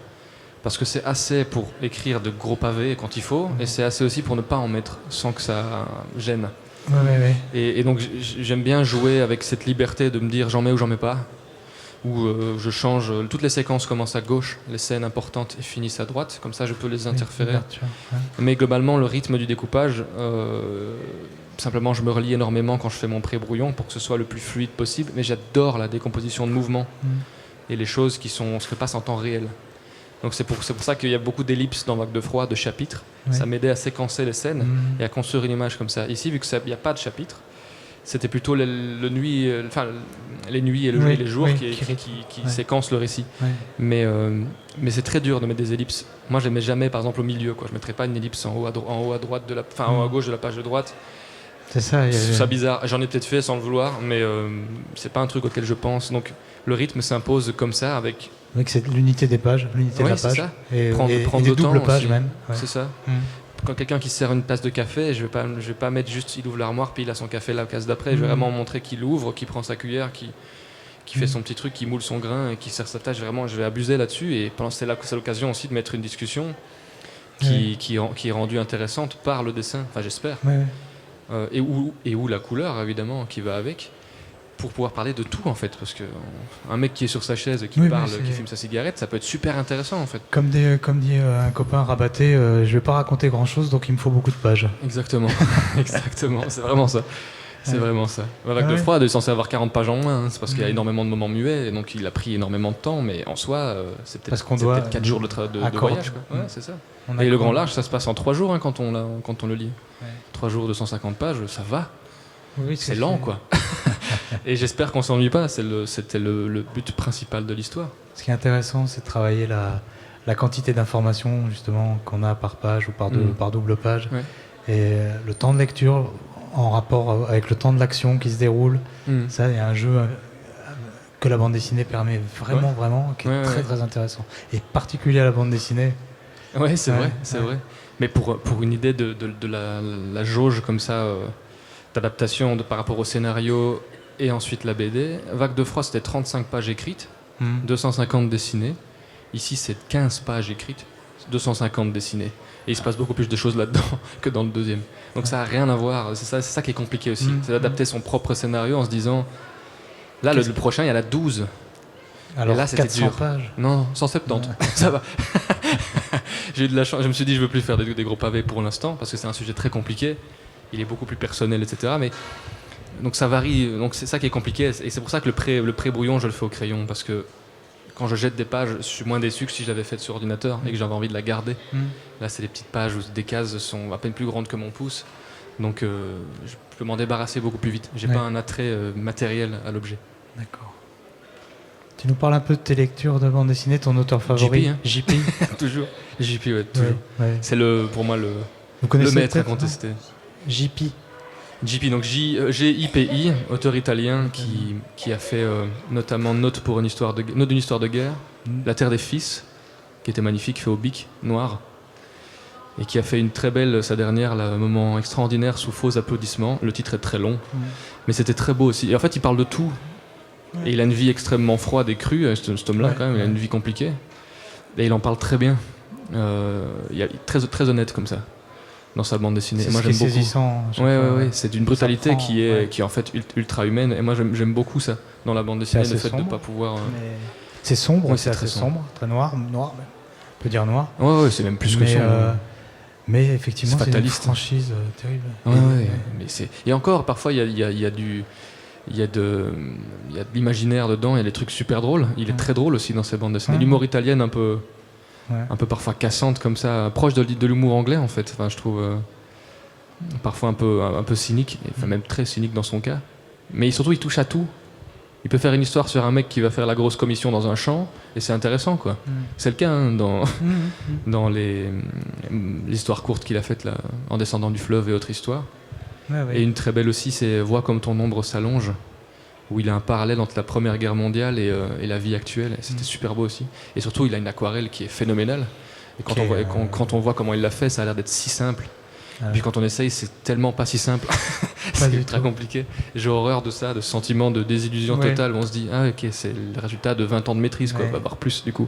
parce que c'est assez pour écrire de gros pavés quand il faut, et c'est assez aussi pour ne pas en mettre sans que ça gêne. Ouais. Et donc j'aime bien jouer avec cette liberté de me dire j'en mets ou j'en mets pas, ou je change. Toutes les séquences commencent à gauche, les scènes importantes et finissent à droite, comme ça je peux les interférer. Ouais. Mais globalement, le rythme du découpage... Simplement, je me relie énormément quand je fais mon pré-brouillon pour que ce soit le plus fluide possible. Mais j'adore la décomposition de mouvements et les choses qui se passent en temps réel. Donc c'est pour ça qu'il y a beaucoup d'ellipses dans Vague de froid, de chapitres. Ça m'aidait à séquencer les scènes et à construire une image comme ça. Ici, vu qu'il n'y a pas de chapitres, c'était plutôt les nuits et les jours qui séquencent le récit. Ouais. Mais c'est très dur de mettre des ellipses. Moi, je ne les mets jamais, par exemple, au milieu. Je ne mettrais pas une ellipse en haut à droite en haut à gauche de la page de droite. C'est ça. Je trouve ça bizarre. J'en ai peut-être fait sans le vouloir, mais c'est pas un truc auquel je pense. Donc le rythme s'impose comme ça avec c'est l'unité des pages, l'unité de la page. Ça. Et prendre des le temps doubles pages aussi. même. Ouais. C'est ça. Quand quelqu'un qui sert une tasse de café, je vais pas mettre juste il ouvre l'armoire puis il a son café la case d'après. Je vais vraiment montrer qu'il ouvre, qu'il prend sa cuillère, qui fait son petit truc, qui moule son grain et qui sert sa tâche. Vraiment, je vais abuser là-dessus. Et c'est l'occasion aussi de mettre une discussion qui est rendue intéressante par le dessin. Enfin, j'espère. Ouais. Et où la couleur évidemment qui va avec, pour pouvoir parler de tout en fait, parce que un mec qui est sur sa chaise et qui Oui, parle, mais qui fume sa cigarette, ça peut être super intéressant en fait. Comme dit un copain Rabaté, je vais pas raconter grand chose, donc il me faut beaucoup de pages. Exactement, exactement, c'est vraiment ça. C'est vraiment ça. Vague de froid est censé avoir 40 pages en moins, hein. C'est parce qu'il y a énormément de moments muets, et donc il a pris énormément de temps, mais en soi, c'est peut-être 4 jours de voyage. Quoi. Ouais, c'est ça. Et le grand large, ça se passe en 3 jours hein, quand on le lit. 3 jours de 150 pages, ça va. Oui, c'est lent, quoi. Et j'espère qu'on s'ennuie pas, c'était le but principal de l'histoire. Ce qui est intéressant, c'est de travailler la quantité d'informations justement qu'on a par page ou par double page. Ouais. Et le temps de lecture en rapport avec le temps de l'action qui se déroule. Ça, il y a un jeu que la bande dessinée permet vraiment, qui est très intéressant. Et particulier à la bande dessinée. Ouais, c'est vrai, c'est vrai. Mais pour une idée de la jauge comme ça, d'adaptation par rapport au scénario et ensuite la BD, Vague de froid, c'était 35 pages écrites, 250 dessinées. Ici, c'est 15 pages écrites, 250 dessinées. Et il se passe beaucoup plus de choses là-dedans que dans le deuxième. Donc ça n'a rien à voir. C'est ça qui est compliqué aussi. C'est d'adapter son propre scénario en se disant... Là, le prochain, il y en a 12. Alors, et là, c'était 400 dur. pages. Non, 170. Ça va. J'ai eu de la chance. Je me suis dit, je ne veux plus faire des gros pavés pour l'instant, parce que c'est un sujet très compliqué. Il est beaucoup plus personnel, etc. Mais... Donc ça varie. Donc c'est ça qui est compliqué. Et c'est pour ça que le pré-brouillon, je le fais au crayon. Parce que quand je jette des pages, je suis moins déçu que si je l'avais fait sur ordinateur et que j'avais envie de la garder. Là, c'est des petites pages où des cases sont à peine plus grandes que mon pouce. Donc, je peux m'en débarrasser beaucoup plus vite. J'ai pas un attrait matériel à l'objet. D'accord. Tu nous parles un peu de tes lectures de bande dessinée, ton auteur favori? JP. Toujours. JP, ouais, toujours. Ouais. C'est pour moi le maître à contester. JP. JP, donc G-I-P-I, auteur italien qui a fait notamment Note d'une histoire de guerre, La Terre des Fils, qui était magnifique, fait au bic noir, et qui a fait une très belle, sa dernière, un moment extraordinaire sous faux applaudissements. Le titre est très long, mais c'était très beau aussi. Et en fait, il parle de tout. Et il a une vie extrêmement froide et crue, cet homme-là, quand même, il a une vie compliquée. Et il en parle très bien. Il est très, très honnête comme ça, dans sa bande dessinée. C'est moi, j'aime beaucoup. Saisissant. Ouais. C'est d'une brutalité qui est en fait ultra humaine. Et moi, j'aime beaucoup ça dans la bande dessinée, le fait de ne pas pouvoir. C'est sombre, c'est assez sombre, très noir, on peut dire noir. Ouais, c'est même plus que sombre. Mais effectivement, c'est une franchise terrible. Et encore, parfois, il y a de l'imaginaire dedans, il y a des trucs super drôles. Il est très drôle aussi dans ses bandes dessinées. L'humour italienne un peu parfois cassante comme ça, proche de l'humour anglais en fait. Enfin, je trouve parfois un peu cynique, enfin même très cynique dans son cas. Mais surtout, il touche à tout. Il peut faire une histoire sur un mec qui va faire la grosse commission dans un champ, et c'est intéressant, quoi. C'est le cas hein, dans les histoires courtes qu'il a faites là, En descendant du fleuve et autres histoires. Et une très belle aussi, c'est Vois comme ton ombre s'allonge, où il a un parallèle entre la Première Guerre mondiale et la vie actuelle. Et c'était super beau aussi. Et surtout, il a une aquarelle qui est phénoménale. Et quand on voit comment il l'a fait, ça a l'air d'être si simple. Et puis quand on essaye, c'est tellement pas si simple. C'est très compliqué. J'ai horreur de ça, de ce sentiment de désillusion totale où on se dit ok, c'est le résultat de 20 ans de maîtrise, quoi, voire plus du coup.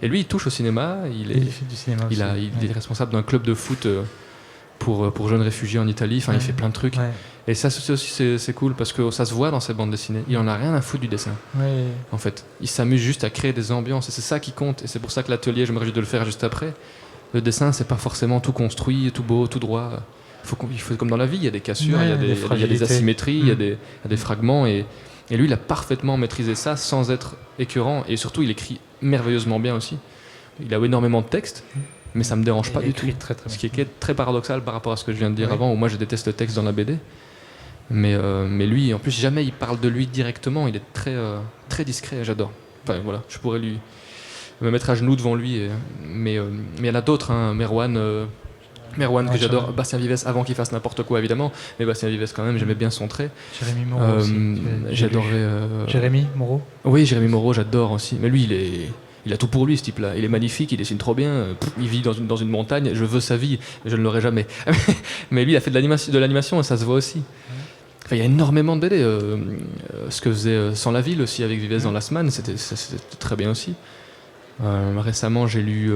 Et lui, il touche au cinéma. Il est responsable d'un club de foot pour jeunes réfugiés en Italie. Enfin, il fait plein de trucs. Et ça aussi, c'est cool parce que ça se voit dans ses bandes dessinées. Il en a rien à foutre du dessin. En fait, il s'amuse juste à créer des ambiances. Et c'est ça qui compte. Et c'est pour ça que l'atelier, je me réjouis de le faire juste après. Le dessin, c'est pas forcément tout construit, tout beau, tout droit. Il faut comme dans la vie, il y a des cassures, il y a des asymétries, il y a des fragments. Et lui, il a parfaitement maîtrisé ça sans être écœurant. Et surtout, il écrit merveilleusement bien aussi. Il a énormément de textes, mais ça me dérange pas du tout. Très, très ce qui est très paradoxal par rapport à ce que je viens de dire avant, où moi je déteste le texte dans la BD. Mais lui, en plus, jamais il parle de lui directement. Il est très, très discret, j'adore. Enfin, voilà, je pourrais me mettre à genoux devant lui. Mais il y en a d'autres, hein, Merwan que j'adore. Bastien Vives, avant qu'il fasse n'importe quoi, évidemment. Mais Bastien Vives, quand même, j'aimais bien son trait. Jérémy Moreau aussi. J'adorais... Jérémy Moreau. Oui, Jérémy Moreau, j'adore aussi. Mais lui, il a tout pour lui, ce type-là. Il est magnifique, il dessine trop bien. Il vit dans une montagne. Je veux sa vie, je ne l'aurai jamais. Mais lui, il a fait de l'animation et ça se voit aussi. Enfin, il y a énormément de BD. Ce que faisait Sans la ville aussi, avec Vives dans la semaine, c'était très bien aussi. Récemment, j'ai lu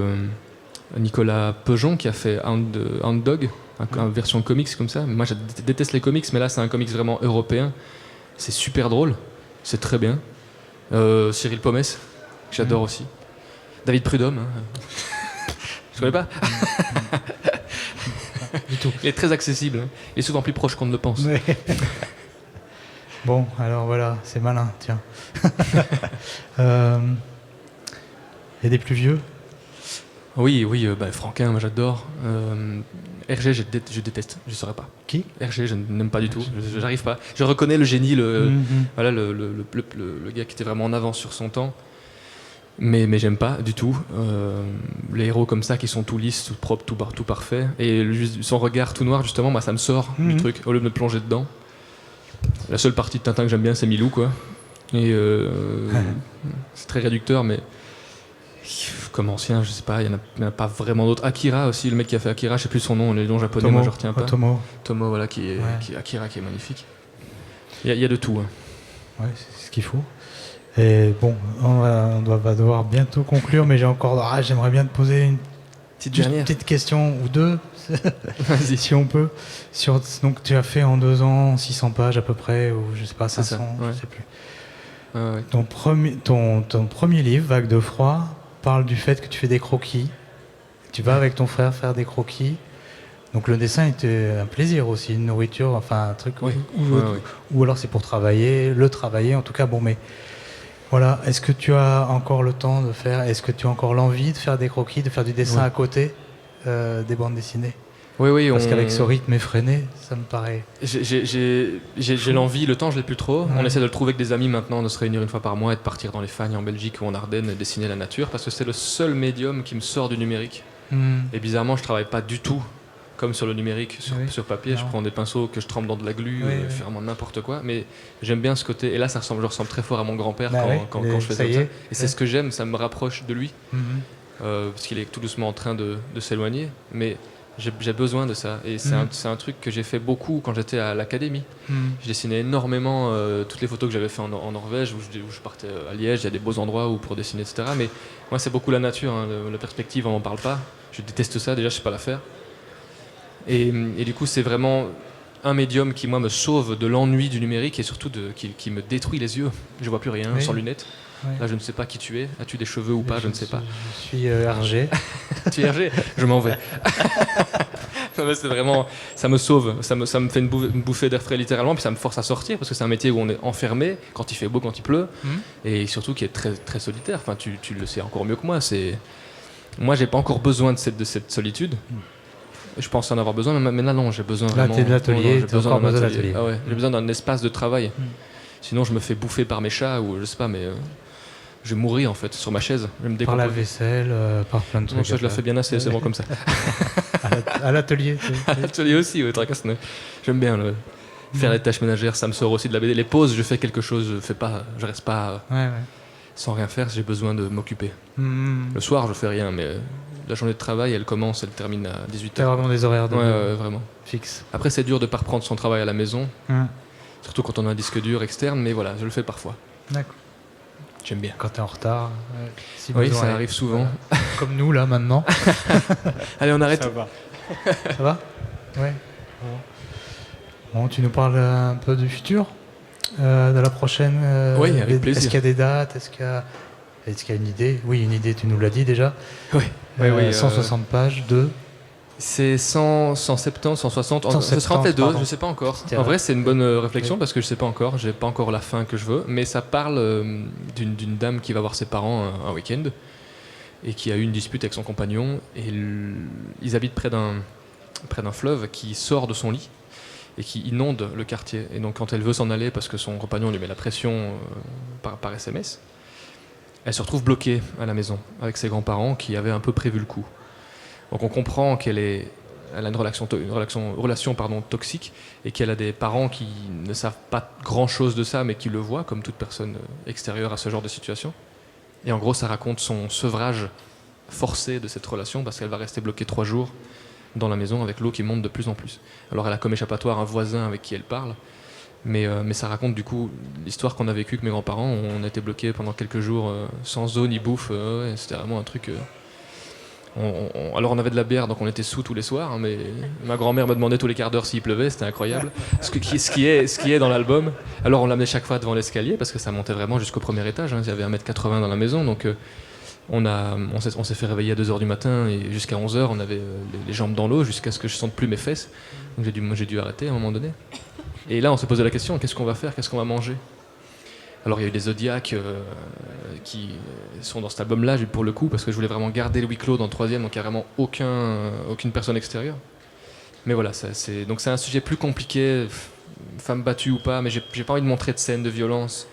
Nicolas Pejon qui a fait Hound Dog, une version comics comme ça. Moi, je déteste les comics, mais là, c'est un comics vraiment européen. C'est super drôle. c'est très bien. Cyril Pomès, que j'adore aussi. David Prudhomme. Je connais pas. Du tout. Il est très accessible. Hein. Il est souvent plus proche qu'on ne le pense. Ouais. Bon, alors voilà, c'est malin, tiens. Il y a des plus vieux? Oui, Franquin, moi j'adore. Hergé, je déteste, je ne saurais pas. Qui? Hergé, je n'aime pas du tout, j'arrive pas. Je reconnais le génie, voilà, le gars qui était vraiment en avance sur son temps, mais j'aime pas du tout. Les héros comme ça qui sont tout lisses, tout propres, tout parfait, et son regard tout noir, justement, moi, ça me sort du truc, au lieu de me plonger dedans. La seule partie de Tintin que j'aime bien, c'est Milou, quoi. Et c'est très réducteur, mais comme ancien, je sais pas, il y en a pas vraiment d'autres. Akira aussi, le mec qui a fait Akira, je sais plus son nom, les noms japonais, moi je retiens pas. Tomo, voilà, Akira qui est magnifique. Il y a de tout. Hein. Ouais, c'est ce qu'il faut. Et bon, on va devoir bientôt conclure, mais j'aimerais bien te poser une petite question ou deux, si on peut. Donc tu as fait en 2 ans 600 pages à peu près, ou je sais pas, 500, ouais. je sais plus. Ouais. Ton premier livre, Vague de froid, parle du fait que tu fais des croquis. Tu vas avec ton frère faire des croquis. Donc le dessin était un plaisir aussi, une nourriture, enfin un truc. Oui. Ou alors c'est pour travailler en tout cas. Bon, mais voilà, est-ce que tu as encore le temps de faire, est-ce que tu as encore l'envie de faire des croquis, de faire du dessin à côté des bandes dessinées? Oui. Parce qu'avec ce rythme effréné, ça me paraît... J'ai l'envie, le temps je l'ai plus trop. Ouais. On essaie de le trouver avec des amis maintenant, de se réunir une fois par mois et de partir dans les Fagnes en Belgique ou en Ardennes et dessiner la nature, parce que c'est le seul médium qui me sort du numérique. Et bizarrement, je travaille pas du tout comme sur le numérique, sur papier. Non. Je prends des pinceaux que je trempe dans de la glu, faire n'importe quoi. Mais j'aime bien ce côté. Et là, je ressemble très fort à mon grand-père quand je fais ça. Et c'est ce que j'aime, ça me rapproche de lui. Parce qu'il est tout doucement en train de s'éloigner. Mais j'ai besoin de ça. Et c'est un truc que j'ai fait beaucoup quand j'étais à l'académie. Je dessinais énormément toutes les photos que j'avais fait en Norvège, où je partais à Liège. Il y a des beaux endroits où pour dessiner, etc. Mais moi, c'est beaucoup la nature. Hein, la perspective, on n'en parle pas. Je déteste ça. Déjà, je ne sais pas la faire. Et du coup, c'est vraiment un médium qui, moi, me sauve de l'ennui du numérique et surtout qui me détruit les yeux. Je ne vois plus rien sans lunettes. Là, je ne sais pas qui tu es. As-tu des cheveux ou pas? Je ne sais pas. Je suis Hergé. Tu es Hergé? Je m'en vais. Non, c'est vraiment, ça me sauve. Ça me fait une bouffée d'air frais littéralement, puis ça me force à sortir parce que c'est un métier où on est enfermé quand il fait beau, quand il pleut, et surtout qui est très, très solitaire. Enfin, tu le sais encore mieux que moi. Moi, j'ai pas encore besoin de cette solitude. Je pense en avoir besoin, mais là non, j'ai besoin vraiment... Là, t'es de l'atelier, j'ai besoin d'un atelier. Ah ouais, j'ai besoin d'un espace de travail. Sinon, je me fais bouffer par mes chats, ou je sais pas, mais je vais mourir en fait, sur ma chaise. Je vais me par la vaisselle, par plein de trucs. Non, ça, je la fais bien assez, c'est bon comme ça. À l'atelier. À l'atelier aussi, oui, j'aime bien faire les tâches ménagères, ça me sort aussi de la BD. Les pauses, je fais quelque chose, je reste pas sans rien faire, j'ai besoin de m'occuper. Le soir, je fais rien, mais... La journée de travail, elle commence, elle termine à 18h. T'as vraiment des horaires vraiment. Fixes. Après, c'est dur de ne pas reprendre son travail à la maison, surtout quand on a un disque dur externe, mais voilà, je le fais parfois. D'accord. J'aime bien. Quand t'es en retard. Si oui, ça arrive souvent. Comme nous, là, maintenant. Allez, on arrête. Ça va. Ça va? Ouais. Bon, tu nous parles un peu du futur, de la prochaine. Oui, avec plaisir. Est-ce qu'il y a des dates? Est-ce qu'il y a une idée? Oui, une idée, tu nous l'as dit déjà. Oui. 160 pages de... C'est 170, 160, ce sera entre les deux, je ne sais pas encore. En vrai, c'est une bonne réflexion parce que je ne sais pas encore, je n'ai pas encore la fin que je veux, mais ça parle d'une dame qui va voir ses parents un week-end et qui a eu une dispute avec son compagnon. Et ils habitent près d'un fleuve qui sort de son lit et qui inonde le quartier. Et donc quand elle veut s'en aller parce que son compagnon lui met la pression par SMS, elle se retrouve bloquée à la maison avec ses grands-parents qui avaient un peu prévu le coup. Donc on comprend qu'elle a une relation toxique et qu'elle a des parents qui ne savent pas grand-chose de ça mais qui le voient comme toute personne extérieure à ce genre de situation. Et en gros, ça raconte son sevrage forcé de cette relation parce qu'elle va rester bloquée 3 jours dans la maison avec l'eau qui monte de plus en plus. Alors elle a comme échappatoire un voisin avec qui elle parle. Mais ça raconte du coup l'histoire qu'on a vécue avec mes grands-parents. On a été bloqués pendant quelques jours sans eau ni bouffe. C'était vraiment un truc Alors on avait de la bière, donc on était sous tous les soirs, hein, mais ma grand-mère me demandait tous les quarts d'heure s'il pleuvait, c'était incroyable. Ce qui est dans l'album. Alors on l'amenait chaque fois devant l'escalier, parce que ça montait vraiment jusqu'au premier étage, hein. Il y avait 1,80 m dans la maison, donc on s'est fait réveiller à 2h du matin, et jusqu'à 11h, on avait les jambes dans l'eau, jusqu'à ce que je sente plus mes fesses. Donc j'ai dû arrêter à un moment donné. Et là on s'est posé la question, qu'est-ce qu'on va faire, qu'est-ce qu'on va manger? Alors il y a eu des Zodiacs qui sont dans cet album-là, pour le coup, parce que je voulais vraiment garder le huis clos dans le troisième, donc il n'y a vraiment aucune personne extérieure. Mais voilà, donc c'est un sujet plus compliqué, femme battue ou pas, mais j'ai pas envie de montrer de scènes de violence.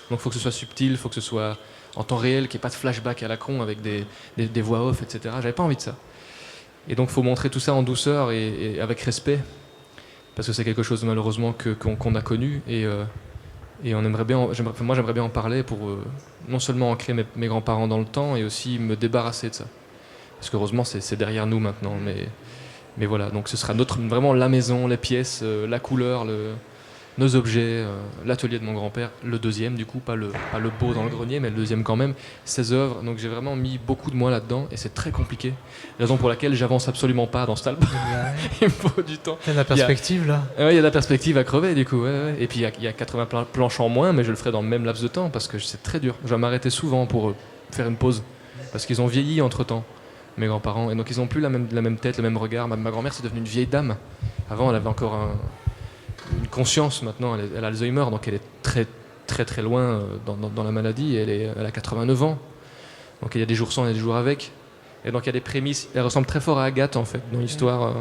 Donc il faut que ce soit subtil, il faut que ce soit en temps réel, qu'il n'y ait pas de flashback à la con avec des voix off, etc. J'avais pas envie de ça. Et donc il faut montrer tout ça en douceur et avec respect, parce que c'est quelque chose malheureusement qu'on a connu, et j'aimerais bien en parler pour non seulement ancrer mes grands-parents dans le temps, et aussi me débarrasser de ça. Parce qu'heureusement, c'est derrière nous maintenant. Mais voilà, donc ce sera vraiment la maison, les pièces, la couleur, nos objets, l'atelier de mon grand-père, le deuxième du coup, pas le beau dans le grenier, mais le deuxième quand même, ses œuvres. Donc j'ai vraiment mis beaucoup de moi là-dedans, et c'est très compliqué. Raison pour laquelle j'avance absolument pas dans cet album. Il me faut du temps. Il y a de la perspective là. Ouais, il y a de la perspective à crever du coup. Ouais. Et puis il y a 80 planches en moins, mais je le ferai dans le même laps de temps, parce que c'est très dur. Je vais m'arrêter souvent pour faire une pause, parce qu'ils ont vieilli entre-temps, mes grands-parents, et donc ils n'ont plus la même tête, le même regard. Ma grand-mère, c'est devenue une vieille dame. Avant, elle avait encore une conscience. Maintenant elle a Alzheimer, donc elle est très très très loin dans la maladie, et elle a 89 ans, donc il y a des jours sans, il y a des jours avec, et donc il y a des prémices. Elle ressemble très fort à Agathe en fait dans l'histoire,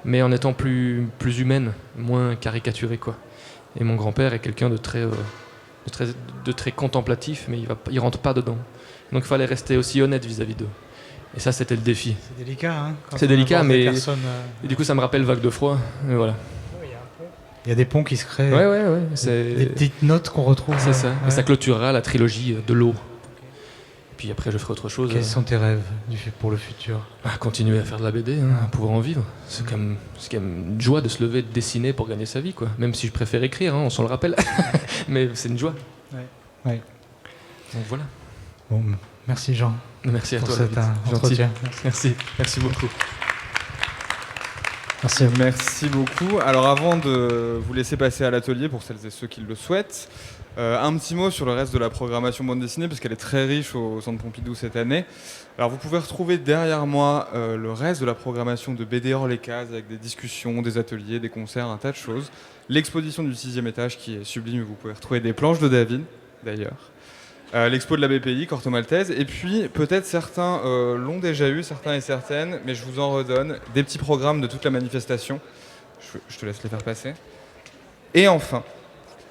mais en étant plus humaine, moins caricaturée quoi. Et mon grand-père est quelqu'un de très contemplatif, mais il rentre pas dedans, donc il fallait rester aussi honnête vis-à-vis d'eux, et ça c'était le défi. C'est délicat, hein. C'est délicat, mais et du coup ça me rappelle Vague de froid, et voilà. Il y a des ponts qui se créent. Ouais. Des petites notes qu'on retrouve. C'est ça. Ouais. Et ça clôturera la trilogie de l'eau. Puis après, je ferai autre chose. Quels sont tes rêves pour le futur? Continuer à faire de la BD, hein, pouvoir en vivre. C'est quand même une joie de se lever, de dessiner pour gagner sa vie, quoi. Même si je préfère écrire, hein, on s'en le rappelle. Mais c'est une joie. Ouais. Donc voilà. Bon, merci Jean. Merci à pour toi. cet entretien. Merci beaucoup. Merci beaucoup. Alors avant de vous laisser passer à l'atelier, pour celles et ceux qui le souhaitent, un petit mot sur le reste de la programmation bande dessinée, parce qu'elle est très riche au Centre Pompidou cette année. Alors vous pouvez retrouver derrière moi le reste de la programmation de BD hors les cases, avec des discussions, des ateliers, des concerts, un tas de choses. L'exposition du 6e étage qui est sublime, vous pouvez retrouver des planches de David d'ailleurs. L'expo de la BPI, Corto Maltese, et puis peut-être certains l'ont déjà eu, certains et certaines, mais je vous en redonne, des petits programmes de toute la manifestation. Je te laisse les faire passer. Et enfin,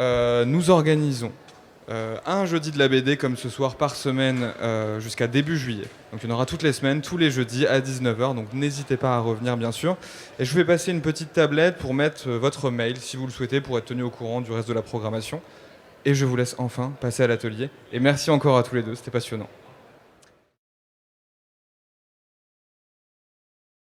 nous organisons un jeudi de la BD comme ce soir par semaine jusqu'à début juillet. Donc il y en aura toutes les semaines, tous les jeudis à 19h, donc n'hésitez pas à revenir bien sûr. Et je vous fais passer une petite tablette pour mettre votre mail si vous le souhaitez, pour être tenu au courant du reste de la programmation. Et je vous laisse enfin passer à l'atelier. Et merci encore à tous les deux, c'était passionnant.